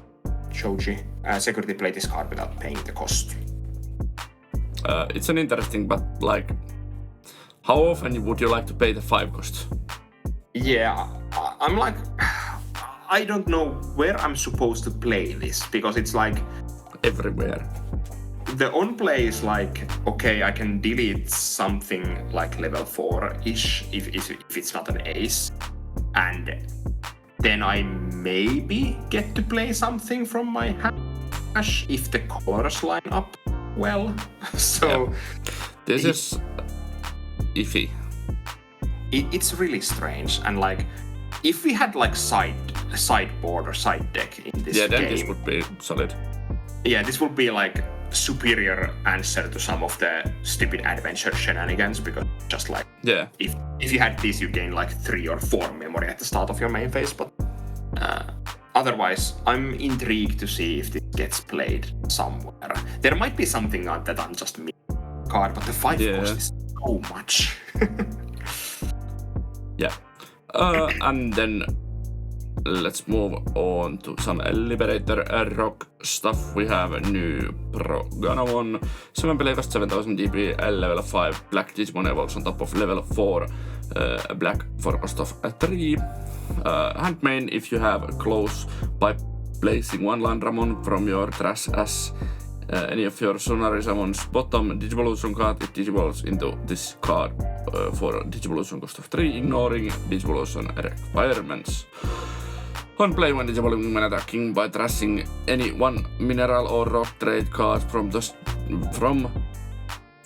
Choji. Security play this card without paying the cost. It's an interesting, but like, how often would you like to pay the 5 cost? Yeah, I'm like, I don't know where I'm supposed to play this, because it's like everywhere. The on play is like, okay, I can delete something like level 4-ish if it's not an ace, and then I maybe get to play something from my hash if the colors line up well. So yeah. This is iffy. It's really strange, and like if we had like sideboard or side deck in this game, then this would be solid. Yeah, this would be like superior answer to some of the stupid adventure shenanigans, because just like if you had this, you gain like 3 or 4 memory at the start of your main phase. But otherwise, I'm intrigued to see if this gets played somewhere. There might be something that I'm just missing card, but the 5 cost is so much. Yeah. And then let's move on to some Liberator rock stuff. We have a new Proganomon, 7 Playfast, 7000 DP, level 5 Black Digimon evolves on top of level 4 Black for cost of 3. Handmaid, if you have close by placing one Landramon from your trash as any of your Sunarisamon's bottom Digivolution card, it digivolves into this card for Digivolution cost of 3, ignoring Digivolution requirements. On play, when Digivolving when attacking by trashing any one mineral or rock trade card from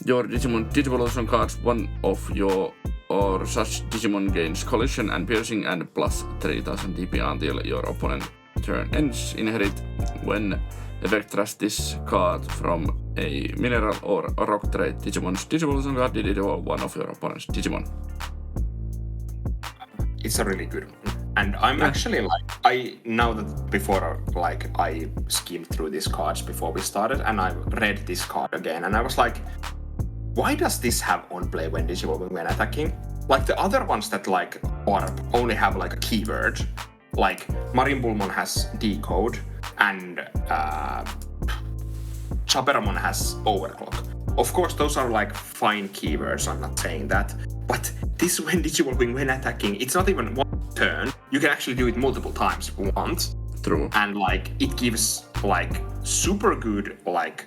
your Digimon Digivolution cards, one of your or such Digimon gains collision and piercing and plus 3000 DP until your opponent turn ends. Inherit when effect trash this card from a mineral or rock trade Digimon's Digivolution card, Digivolve one of your opponent's Digimon. It's a really good one. And I'm actually like, now that before, like, I skimmed through these cards before we started, and I read this card again, and I was like, why does this have on play when Digivolving when attacking? Like the other ones that like Warp only have like a keyword, like Pyramidimon has decode, and Chaperamon has overclock. Of course, those are like fine keywords, I'm not saying that, but this when Digivolving when attacking, it's not even one turn. You can actually do it multiple times if you want. True. And like it gives like super good like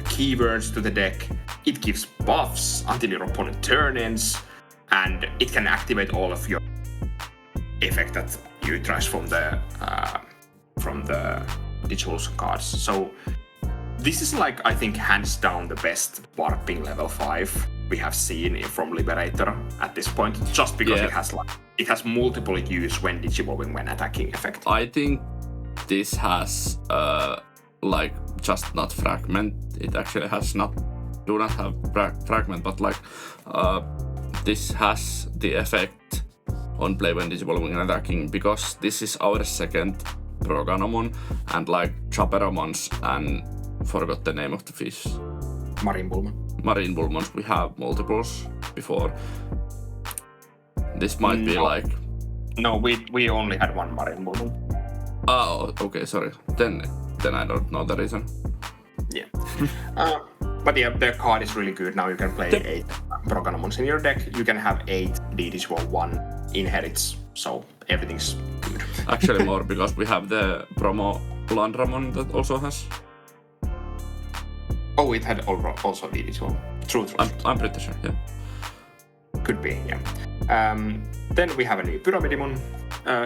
keywords to the deck. It gives buffs until your opponent turn ends, and it can activate all of your effect that you trash from the Digivolution cards. So this is like, I think, hands down the best warping level 5 we have seen from Liberator at this point, just because it has multiple use when Digivolving when attacking effect. I think this has like just not fragment. It actually has do not have fragment, but like this has the effect on play when Digivolving and attacking, because this is our second Proganomon, and like Chaperamons and forgot the name of the fish. Pyramidimons, we have multiples before. This might be like... No, we only had one Pyramidimon. Oh, okay, sorry. Then I don't know the reason. Yeah. But yeah, the card is really good. Now you can play 8 Proganomons in your deck. You can have 8 D-Digivolve 1 inherits, so everything's good. Actually more, because we have the promo Landramon that also has. Oh, it had also D-Digivolve. True. I'm pretty sure, yeah. Could be, yeah. Then we have a new Pyramidimon.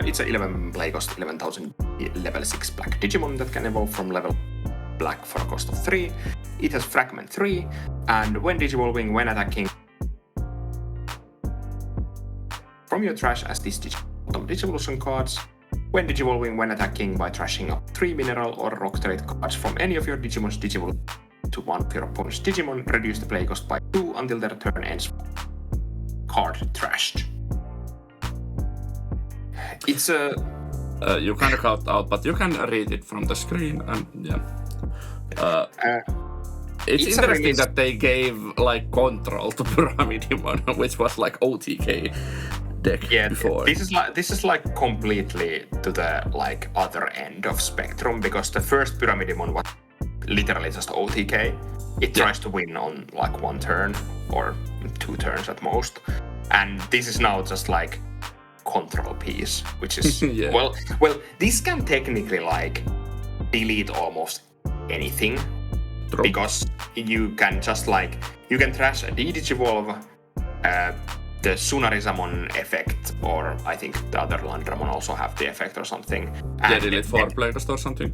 It's a 11 play cost, 11,000 level 6 black Digimon that can evolve from level black for a cost of 3. It has fragment 3, and when Digivolving when attacking from your trash as this Digivolution cards, when Digivolving when attacking by trashing up 3 mineral or rock trade cards from any of your Digimon's Digivolve to one of your opponent's Digimon, reduce the play cost by 2 until their turn ends. Card trashed. It's a... you kind of cut out, but you can read it from the screen, and yeah. It's interesting that they gave like control to Pyramidimon, which was like OTK deck before. This is like completely to the like other end of spectrum, because the first Pyramidimon was literally just OTK. It tries to win on like 1 turn or 2 turns at most, and this is now just like control piece, which is well, this can technically like delete almost anything. True. Because you can just like you can trash a D-Digivolve, the Sunarisamon effect, or I think the other Landramon also have the effect or something. Yeah, delete 4 playcost or something.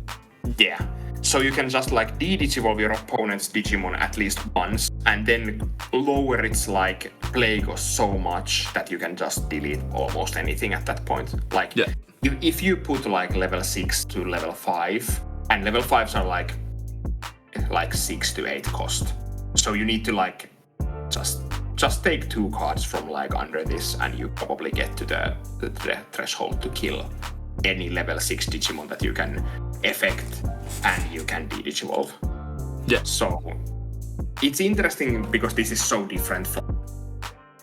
Yeah. So you can just like D-Digivolve your opponent's Digimon at least once, and then lower its like play cost so much that you can just delete almost anything at that point. Like if you put like level 6 to level 5, and level 5s are like 6 to 8 cost. So you need to like just take 2 cards from like under this, and you probably get to the threshold to kill any level 6 Digimon that you can effect and you can D-Digivolve. Yeah. So it's interesting because this is so different from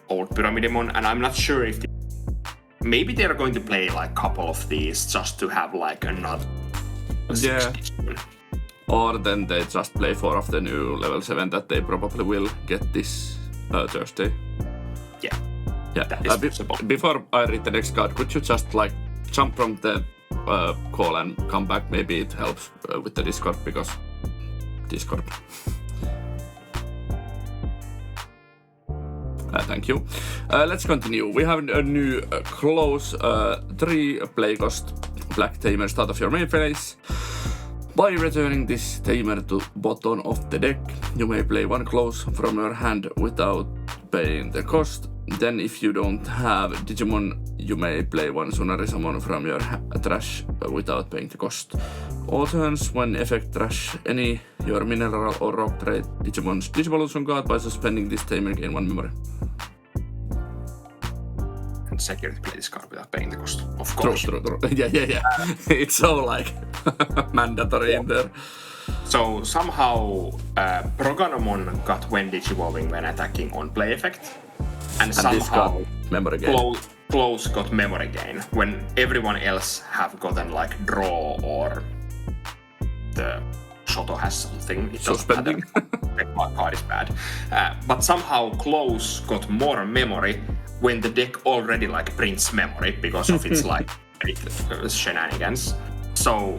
old Pyramidimon, and I'm not sure if maybe they're going to play like a couple of these just to have like another. Yeah. Or then they just play 4 of the new level 7 that they probably will get this Thursday. Yeah. Yeah. Before I read the next card, could you just like jump from the call and come back? Maybe it helps with the Discord because Discord. Thank you. Let's continue. We have a new close 3 play cost black tamer start of your main phase. By returning this tamer to bottom of the deck, you may play 1 close from your hand without paying the cost. Then if you don't have Digimon, you may play 1 Tsunari summon from your trash without paying the cost. All turns when effect trash any your mineral or rock trade Digimon's Digivolution card by suspending this tamer gain 1 memory. And security play this card without paying the cost, of course. True. Yeah. It's so like mandatory in there. So somehow Proganomon got when Digivolving when attacking on play effect. And somehow memory gain. Close got memory gain when everyone else have gotten like draw or the Shoto has something. It Suspending. My card is bad. But somehow Close got more memory when the deck already like prints memory because of its like shenanigans. So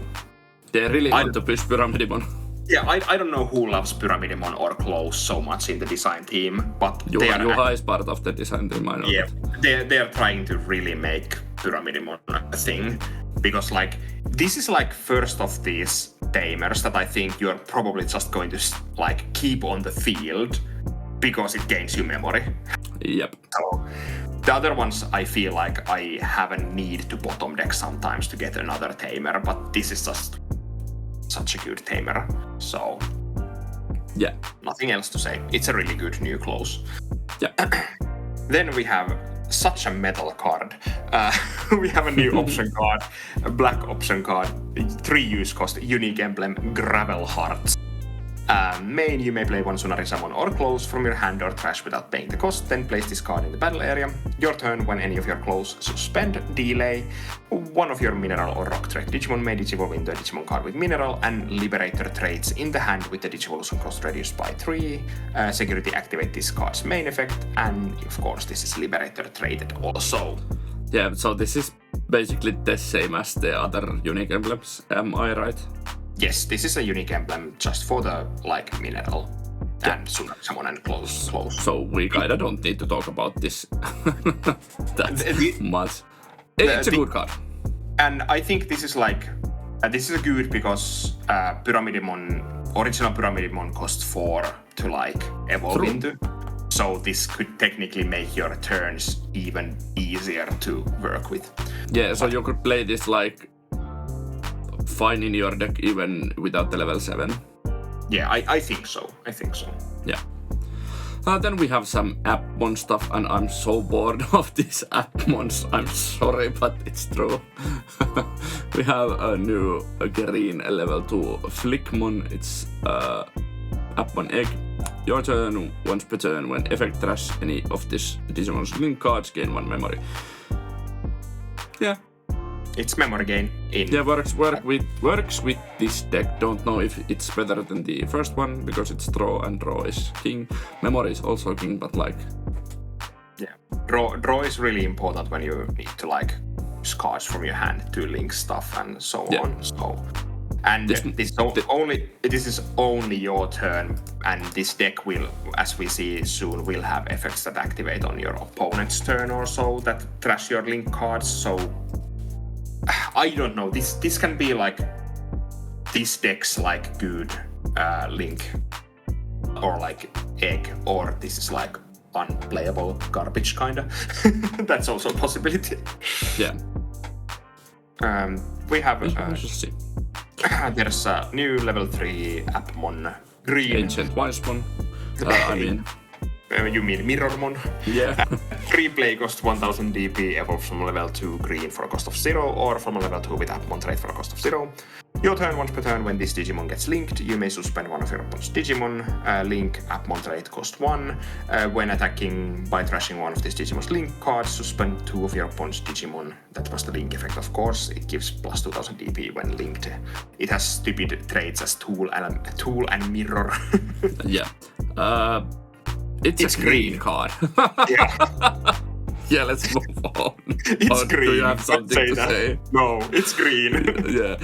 they really want to push Pyramidimon. Yeah, I don't know who loves Pyramidimon or Close so much in the design team, but Juha is part of the design team, I know. Yeah, they're trying to really make Pyramidimon a thing, because like this is like first of these tamers that I think you're probably just going to like keep on the field because it gains you memory. Yep. So the other ones I feel like I have a need to bottom deck sometimes to get another tamer, but this is just such a good tamer, so yeah, nothing else to say. It's a really good new close. Yeah. Then we have such a metal card. We have a new option card, a black option card, 3 use cost, unique emblem, Gravel Hearts. Main, you may play 1 Tsunari summon or close from your hand or trash without paying the cost, then place this card in the battle area. Your turn, when any of your close suspend, delay 1 of your mineral or rock trade Digimon may digivolve into a Digimon card with mineral and Liberator trades in the hand with the Digivolution cost reduced by 3. Security activate this card's main effect, and of course this is Liberator traded also. Yeah, so this is basically the same as the other unique emblems, am I right? Yes, this is a unique emblem just for the like mineral and summon and close. So we kinda don't need to talk about this that much. It's a good card. And I think this is like this is good because original Pyramidimon costs 4 to like evolve into. So this could technically make your turns even easier to work with. Yeah, so you could play this like fine in your deck even without the level 7. Yeah, I think so. Yeah. Then we have some Appmon stuff, and I'm so bored of these Appmons. I'm sorry, but it's true. We have a new green level 2 Flickmon. It's Appmon Egg. Your turn, once per turn, when effect trash any of this Digimon's link cards, gain 1 memory. Yeah. It's memory gain. Yeah, works with this deck. Don't know if it's better than the first one because it's draw and draw is king. Memory is also king, but like yeah, draw is really important when you need to like use cards from your hand to link stuff and so on. So and this is only your turn, and this deck will, as we see soon, will have effects that activate on your opponent's turn or so that trash your link cards. So I don't know. This can be like this deck's like good link or like egg, or this is like unplayable garbage kinda. That's also a possibility. Yeah. We have see. There's a new level 3 Appmon green. Ancient Wisepon. You mean Mirrormon? Yeah. Free play cost 1000 DP, evolve from level 2 green for a cost of 0, or from a level 2 with Appmon trait for a cost of 0. Your turn once per turn when this Digimon gets linked, you may suspend one of your opponent's Digimon. Link Appmon trait cost 1. When attacking by trashing one of this Digimon's link cards, suspend 2 of your opponent's Digimon. That was the link effect, of course. It gives plus 2000 DP when linked. It has stupid traits as Tool and Mirror. Yeah. It's a green card. Yeah. Yeah, let's move on. It's green. Do you have something to say? No, it's green. Yeah.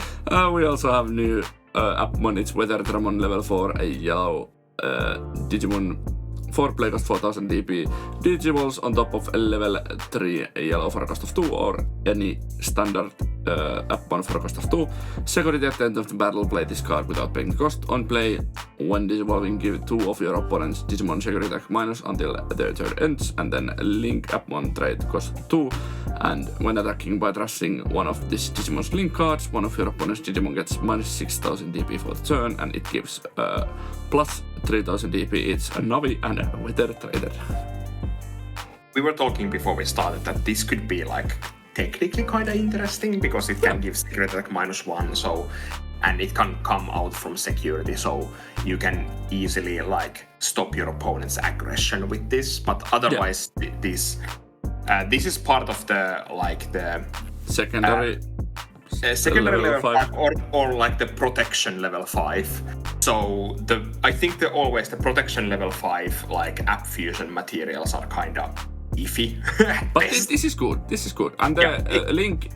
We also have new Appmon. It's Weatherdramon level 4, a yellow Digimon. 4 play cost 4000 DP. Digivolves on top of a level 3 a yellow for a cost of 2 or any standard Appmon for a cost of 2. Security at the end of the battle, play this card without paying the cost. On play, when Digivolving, give 2 of your opponent's Digimon security attack minus until their turn ends, and then link Appmon trait cost 2. And when attacking by trashing one of this Digimon's link cards, one of your opponent's Digimon gets minus 6000 DP for the turn, and it gives plus 3000 DP. It's a Navi and a Weather Trader. We were talking before we started that this could be like technically kind of interesting because it can give secret attack minus 1, so and it can come out from security, so you can easily like stop your opponent's aggression with this. But otherwise, this is part of the like the secondary level 5 or like the protection level 5. So I think always the protection level 5 like app fusion materials are kind of iffy. But this is good. This is good, and the link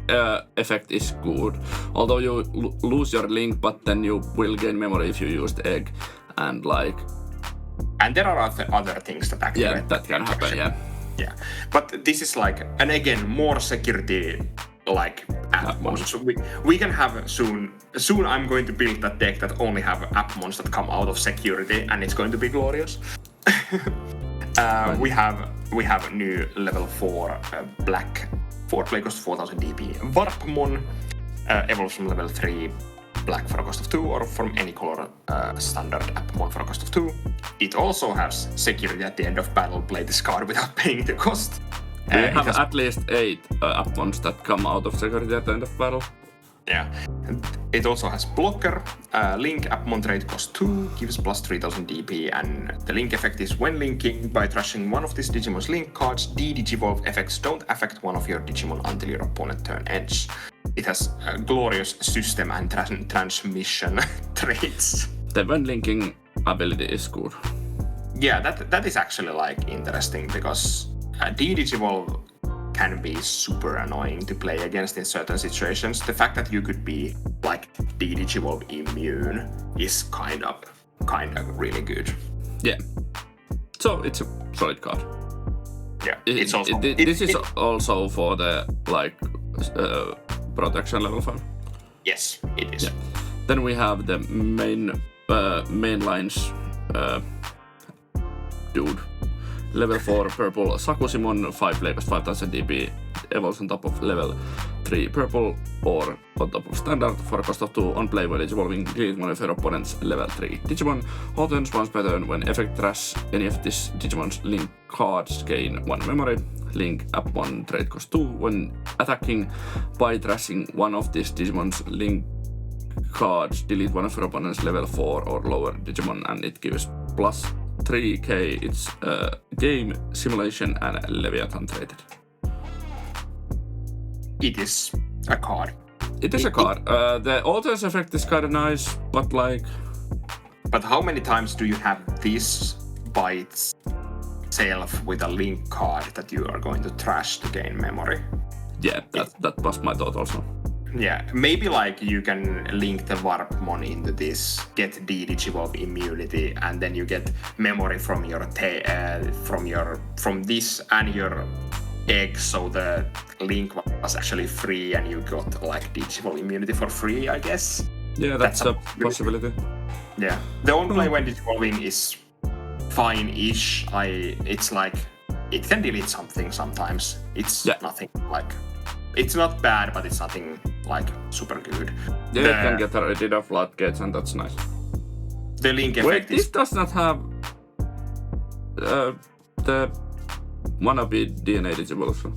effect is good. Although you lose your link, but then you will gain memory if you use the egg, and like. And there are other things that activate. Yeah, that can happen. Yeah. Yeah, but this is like, and again, more security like Appmons. So we can have soon. I'm going to build that deck that only have Appmons that come out of security, and it's going to be glorious. We have new level 4 black 4 play cost 4000 DP Warpmon, evolves from level 3 black for a cost of 2 or from any color standard Appmon for a cost of 2. It also has security at the end of battle, play this card without paying the cost. We have at least 8 Appmons that come out of security at the end of battle. Yeah. It also has blocker. Link Appmon trait cost 2, gives plus 3000 DP, and the link effect is when linking by trashing one of this Digimon's link cards, Digivolve effects don't affect one of your Digimon until your opponent turn ends. It has glorious system and transmission traits. The when linking ability is good. Yeah, that is actually like interesting because Digivolve can be super annoying to play against in certain situations. The fact that you could be like Digivolve immune is kind of really good. Yeah. So it's a solid card. Yeah. This is also for the like protection level 5. Yes, it is. Yeah. Then we have the main lines dude. Level 4 purple Sakusimon, 5 play cost 5000 DP, evolves on top of level 3 purple or on top of standard for a cost of 2 on play when evolving, delete one of your opponent's level 3 Digimon. All turns once per turn when effect trash any of this Digimon's link cards gain 1 memory. Link Appmon trait cost 2 when attacking by trashing one of this Digimon's link cards, delete one of your opponent's level 4 or lower Digimon, and it gives plus 3k. It's game, simulation, and Leviathan traded. It is a card. It is a card. The alters effect is kind of nice, but like. But how many times do you have this by itself with a link card that you are going to trash to gain memory? Yeah, that was my thought also. Yeah, maybe like you can link the Warpmon into this, get Digivolve immunity, and then you get memory from from this and your egg, so the link was actually free and you got like Digivolve immunity for free, I guess. Yeah, that's a possibility. Yeah, the on play when Digivolving is fine-ish. It's like it can delete something sometimes. It's nothing like. It's not bad, but it's nothing like super good. Yeah, you can get rid of floodgates, and that's nice. The link Wait, effect this does not have the wannabe DNA Digivolve.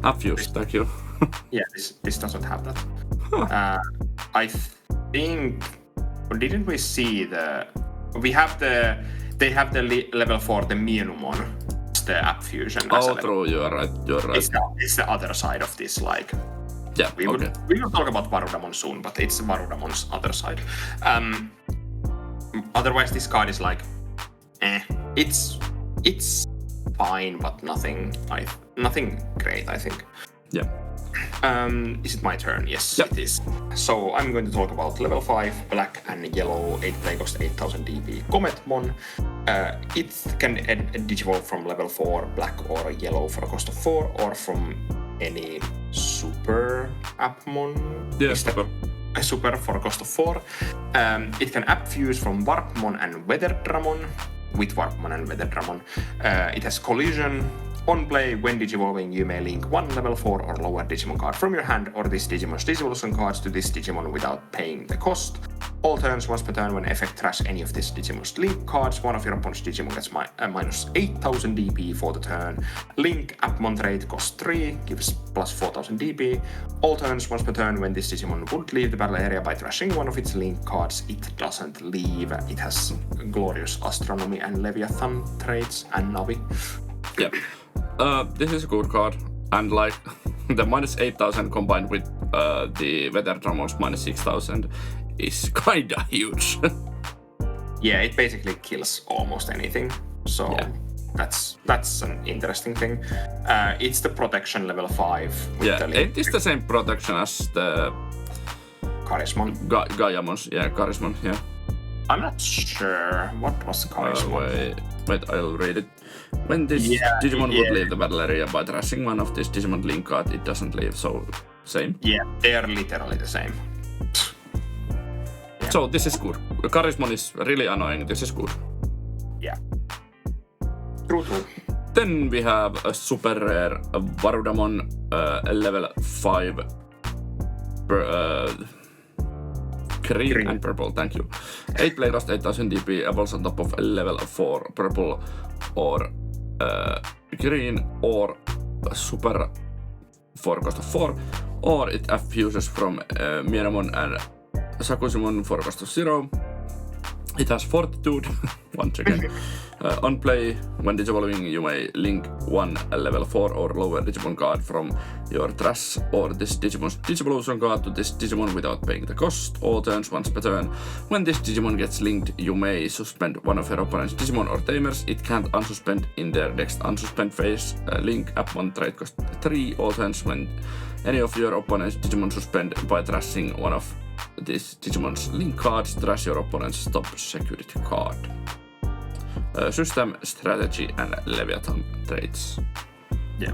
Have used, thank you. Yeah, this doesn't have that. I think... Didn't we see the... They have the level 4, the Myotismon, the app fusion. Oh, true, you're right. It's the other side of this, like... Yeah, we will talk about Varudamon soon, but it's Varudamon's other side. Otherwise, this card is like... It's fine, but nothing great, I think. Yeah. Is it my turn? Yes, Yep. it is. So I'm going to talk about level 5, black and yellow, 8 play cost 8000 DP Cometmon. It can digivolve from level 4, black or yellow for a cost of 4, or from any super Appmon. Yeah, super. A super for a cost of 4. It can app fuse from Warpmon and Weatherdramon. With Warpmon and Weatherdramon. It has collision. On play, when digivolving, you may link one level 4 or lower Digimon card from your hand or this Digimon's Digivolution cards to this Digimon without paying the cost. All turns, once per turn, when effect trash any of this Digimon's link cards, one of your opponent's Digimon gets minus 8000 DP for the turn. Link Appmon trait cost 3, gives plus 4000 DP. All turns, once per turn, when this Digimon would leave the battle area by trashing one of its link cards, it doesn't leave. It has Glorious Astronomy and Leviathan traits and Navi. Yeah. This is a good card, and like the minus 8000 combined with the Weatherdramon's minus 6000 is kinda huge. Yeah, it basically kills almost anything, so yeah. That's an interesting thing. It's the protection level 5. Yeah, it is the same protection as the Charismon. Charismon, yeah. I'm not sure. What was Charismon? Wait, I'll read it. When this Digimon would leave the battle area by trashing one of this Digimon link card, it doesn't leave, so same. Yeah, they're literally the same. Yeah. So this is good. Charismon is really annoying, this is good. Yeah. True. Then we have a super rare Varudamon level 5 green and purple, thank you. 8 play cost 8000 DP, apples on top of level 4 purple or green, or super for cost of 4, or it fuses from Myotismon and Sakusimon for cost of 0. It has Fortitude, once again. On play, when digivolving, you may link one level 4 or lower Digimon card from your trash or this Digimon's Digivolution card to this Digimon without paying the cost. All turns, once per turn. When this Digimon gets linked, you may suspend one of your opponent's Digimon or Tamers. It can't unsuspend in their next unsuspend phase. Link Appmon trait cost 3. All turns, when any of your opponent's Digimon suspend by trashing one of this Digimon's link cards, trash your opponent's top security card. System, strategy, and Leviathan traits. Yeah.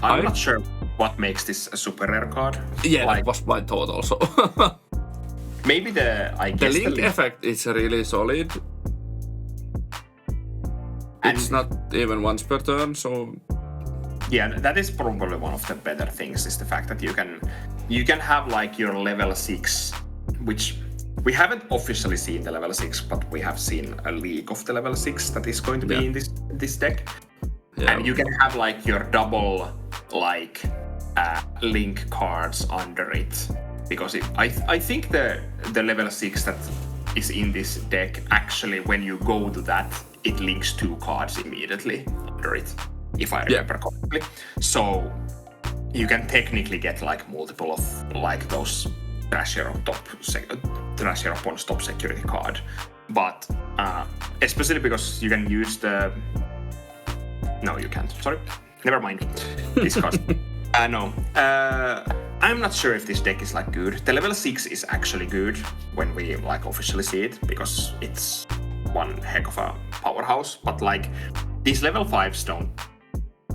I'm not sure what makes this a super rare card. Yeah, that was my thought also. Maybe the link effect is really solid. It's not even once per turn, so... Yeah, that is probably one of the better things, is the fact that you can have like your level 6, which we haven't officially seen the level 6, but we have seen a leak of the level 6 that is going to be in this deck. Yeah. And you can have like your double like link cards under it, because I think the level 6 that is in this deck, actually when you go to that, it links 2 cards immediately under it, if I remember correctly. So you can technically get like multiple of like those trash your opponent's top security card, but especially because you can use the... No, you can't. Sorry. Never mind. This card. No. I'm not sure if this deck is like good. The level 6 is actually good when we like officially see it, because it's one heck of a powerhouse. But like these level 5s don't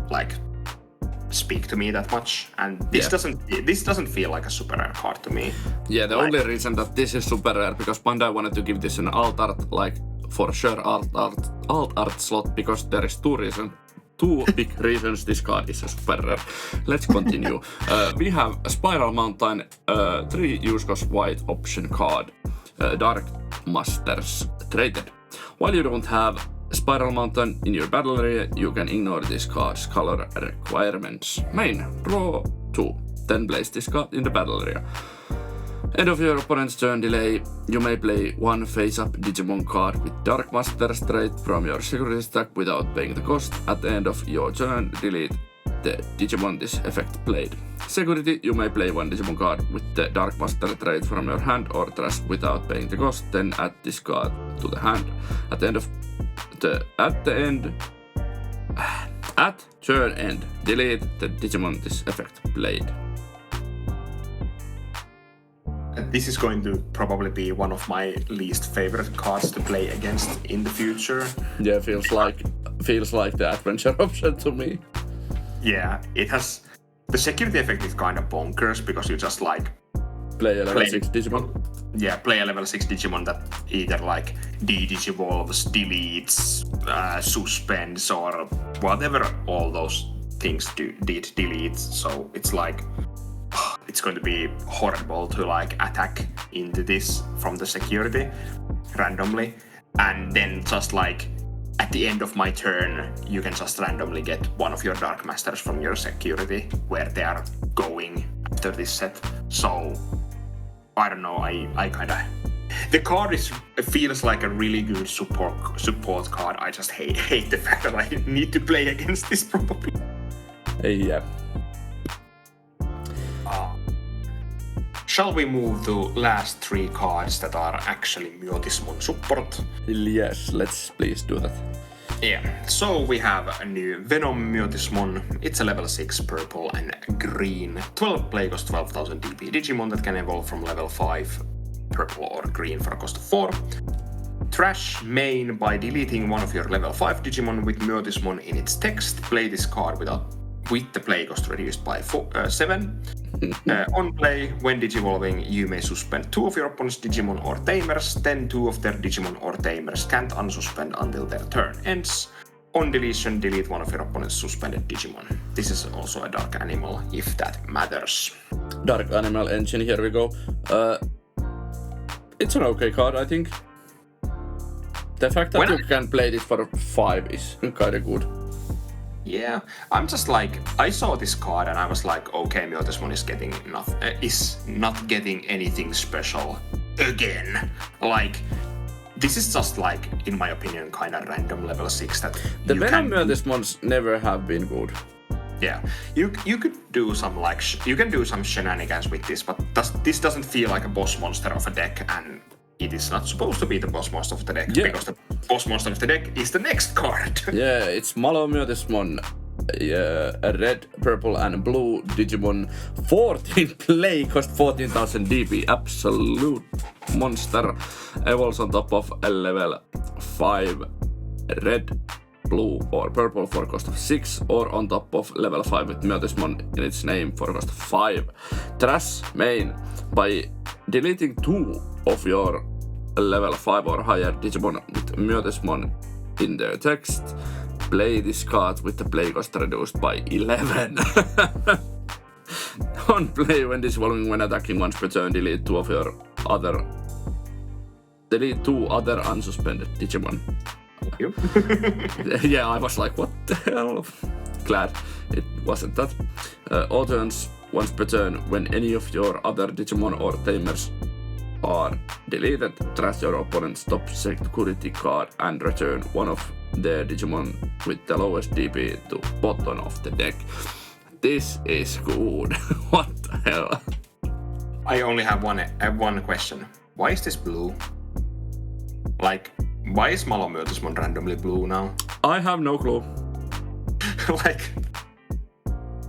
like speak to me that much, and this doesn't feel like a super rare card to me. Yeah, the only reason that this is super rare, because Bandai wanted to give this an alt art, like for sure alt art slot, because there is two big reasons this card is a super rare. Let's continue. We have a Spiral Mountain 3 use cost white option card, Dark Masters traded. While you don't have Spiral Mountain in your battle area, you can ignore this card's color requirements. Main, draw 2, then place this card in the battle area. End of your opponent's turn delay, you may play one face-up Digimon card with Dark Master straight from your security stack without paying the cost. At the end of your turn, delete the Digimon this effect played. Security, you may play one Digimon card with the Dark Master trait from your hand or trash without paying the cost, then add this card to the hand. At turn end, delete the Digimon this effect played. This is going to probably be one of my least favorite cards to play against in the future. Yeah, feels like the adventure option to me. Yeah, it has... The security effect is kind of bonkers because you just like... Play a level 6 Digimon. Yeah, play a level 6 Digimon that either like de-digivolves, deletes, suspends or whatever all those things did delete. So it's like... It's going to be horrible to like attack into this from the security randomly. And then just like at the end of my turn, you can just randomly get one of your Dark Masters from your security where they are going after this set. So I don't know, I kind of... The card feels like a really good support card. I just hate the fact that I need to play against this probably. Yeah. Shall we move to last 3 cards that are actually Myotismon Support? Yes, let's please do that. Yeah, so we have a new Venom Myotismon. It's a level 6 purple and green. 12 play cost 12,000 DP Digimon that can evolve from level 5 purple or green for a cost of 4. Trash main by deleting one of your level 5 Digimon with Myotismon in its text. Play this card with the play cost reduced by 7. On play, when digivolving, you may suspend 2 of your opponent's Digimon or Tamers, then 2 of their Digimon or Tamers can't unsuspend until their turn ends. On deletion, delete one of your opponent's suspended Digimon. This is also a Dark Animal, if that matters. Dark Animal Engine, here we go. It's an okay card, I think. The fact that you can play this for 5 is kinda good. Yeah, I'm just like, I saw this card and I was like, okay, Myotismon is not getting anything special again. Like, this is just like, in my opinion, kind of random level 6 that the Venom Myotismons never have been good. Yeah, you could do some like you can do some shenanigans with this, but this doesn't feel like a boss monster of a deck, and it is not supposed to be the boss monster of the deck, because the boss monster of the deck is the next card. Yeah, it's MaloMyotismon, a red, purple and blue Digimon. 14 play, cost 14,000 DP, absolute monster. Evolves on top of a level 5 red, blue or purple for cost of 6, or on top of level 5 with Myotismon in its name for cost of 5. Trash main by deleting 2 of your level 5 or higher Digimon with Myotismon in their text. Play this card with the play cost reduced by 11. On play, when digivolving, when attacking once per turn, delete 2 other unsuspended Digimon. Thank you. Yeah, I was like, what the hell? Glad it wasn't that. All turns once per turn, when any of your other Digimon or Tamers are deleted, trash your opponent's top security card and return one of their Digimon with the lowest DP to bottom of the deck. This is good. What the hell? I only have one question. Why is this blue? Like, why is MaloMyotismon randomly blue now? I have no clue. Like,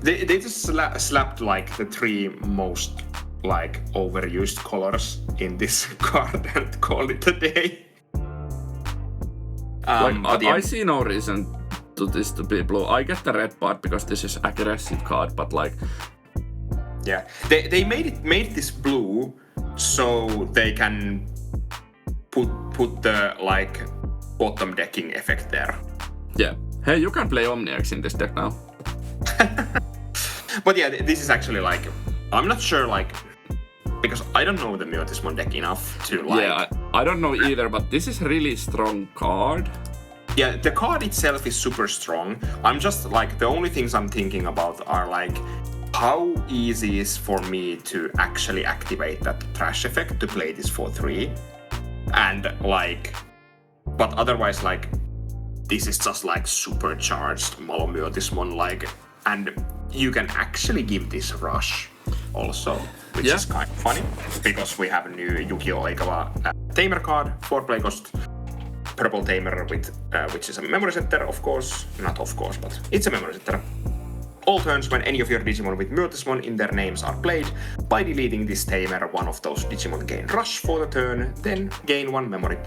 they just slapped like the 3 most like overused colors in this card and called it a day. I see no reason to this to be blue. I get the red part because this is aggressive card, but like, yeah, they made this blue so they can put the like bottom decking effect there. Yeah. Hey, you can play Omniax in this deck now. But yeah, this is actually like, I'm not sure like, because I don't know the Myotismon deck enough to like... Yeah, I don't know either, but this is a really strong card. Yeah, the card itself is super strong. I'm just like, the only things I'm thinking about are like, how easy is for me to actually activate that trash effect to play this for 3? And like, but otherwise, like, this is just like supercharged MaloMyotismon, like, and you can actually give this rush also, which is kind of funny, because we have a new Yu-Gi-Oh! Oikawa Tamer card, 4-play cost, purple Tamer with, which is a memory setter, of course, not of course, but it's a memory setter. All turns when any of your Digimon with Myotismon in their names are played, by deleting this Tamer, one of those Digimon gain rush for the turn, then gain 1 memory.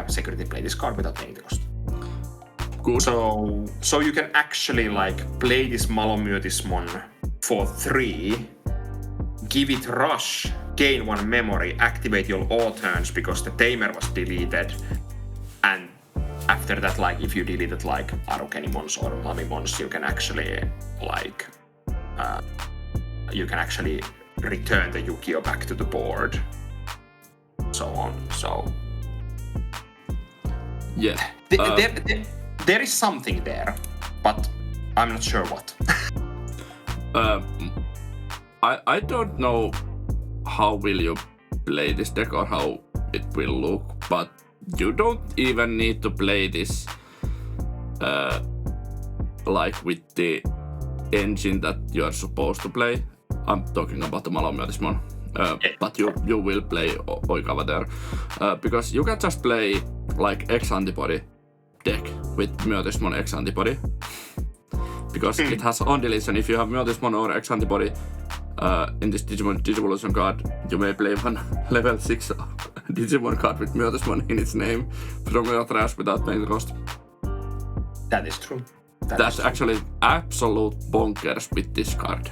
Security play this card without paying the cost. Good. So you can actually like play this MaloMyotismon for 3, give it rush, gain 1 memory, activate your all turns because the Tamer was deleted, and after that, like, if you deleted like Arukenimons or Mamimons, you can actually like return the Yu-Gi-Oh! Back to the board. So on. So yeah. There is something there, but I'm not sure what. I don't know how will you play this deck or how it will look, but you don't even need to play this like with the engine that you are supposed to play. I'm talking about the MaloMyotismon, but you will play Oikawa there, because you can just play like X-Antibody deck with Myotismon X-Antibody, because it has on deletion. If you have Myotismon or X-Antibody in this Digimon Digivolution card, you may play one level 6 Digimon card with Myotismon in its name from your trash without paying the cost. That is true. That's actually absolute bonkers with this card.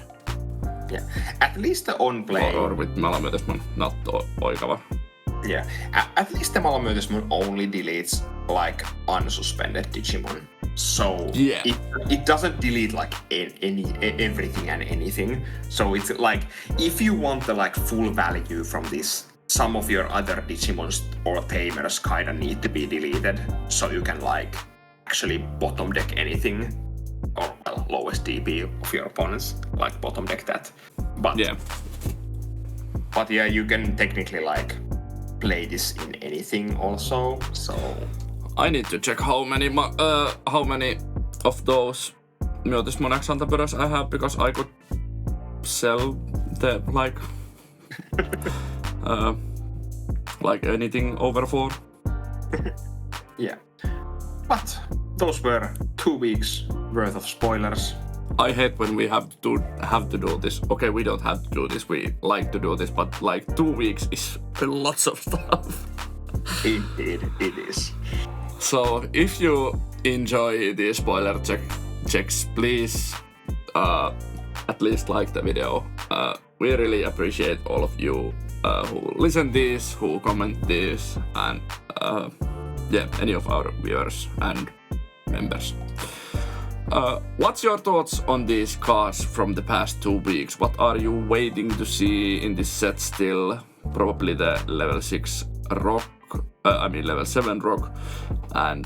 Yeah, at least the on-play... Or with MaloMyotismon, not Oikawa. Yeah, at least the MaloMyotismon only deletes like unsuspended Digimon. So yeah. it doesn't delete like everything and anything. So it's like, if you want the like full value from this, some of your other Digimons or Tamers kinda need to be deleted, so you can like actually bottom deck anything, or well, lowest DP of your opponents, like bottom deck that. But yeah, you can technically like play this in anything also. So I need to check how many of those Myotismon X-Antiperas I have, because I could sell the like anything over 4. Yeah, but those were 2 weeks worth of spoilers. I hate when we have to do this. Okay, we don't have to do this. We like to do this, but like 2 weeks is lots of stuff. Indeed, it is. So if you enjoy the spoiler checks, please at least like the video. We really appreciate all of you who listen this, who comment this, and any of our viewers and members. What's your thoughts on these cards from the past 2 weeks? What are you waiting to see in this set still? Probably the level 6 rock, level 7 rock. And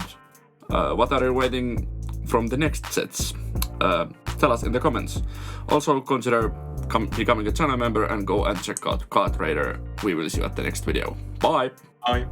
what are you waiting from the next sets? Tell us in the comments. Also consider becoming a channel member and go and check out Card Trader. We will see you at the next video. Bye! Bye!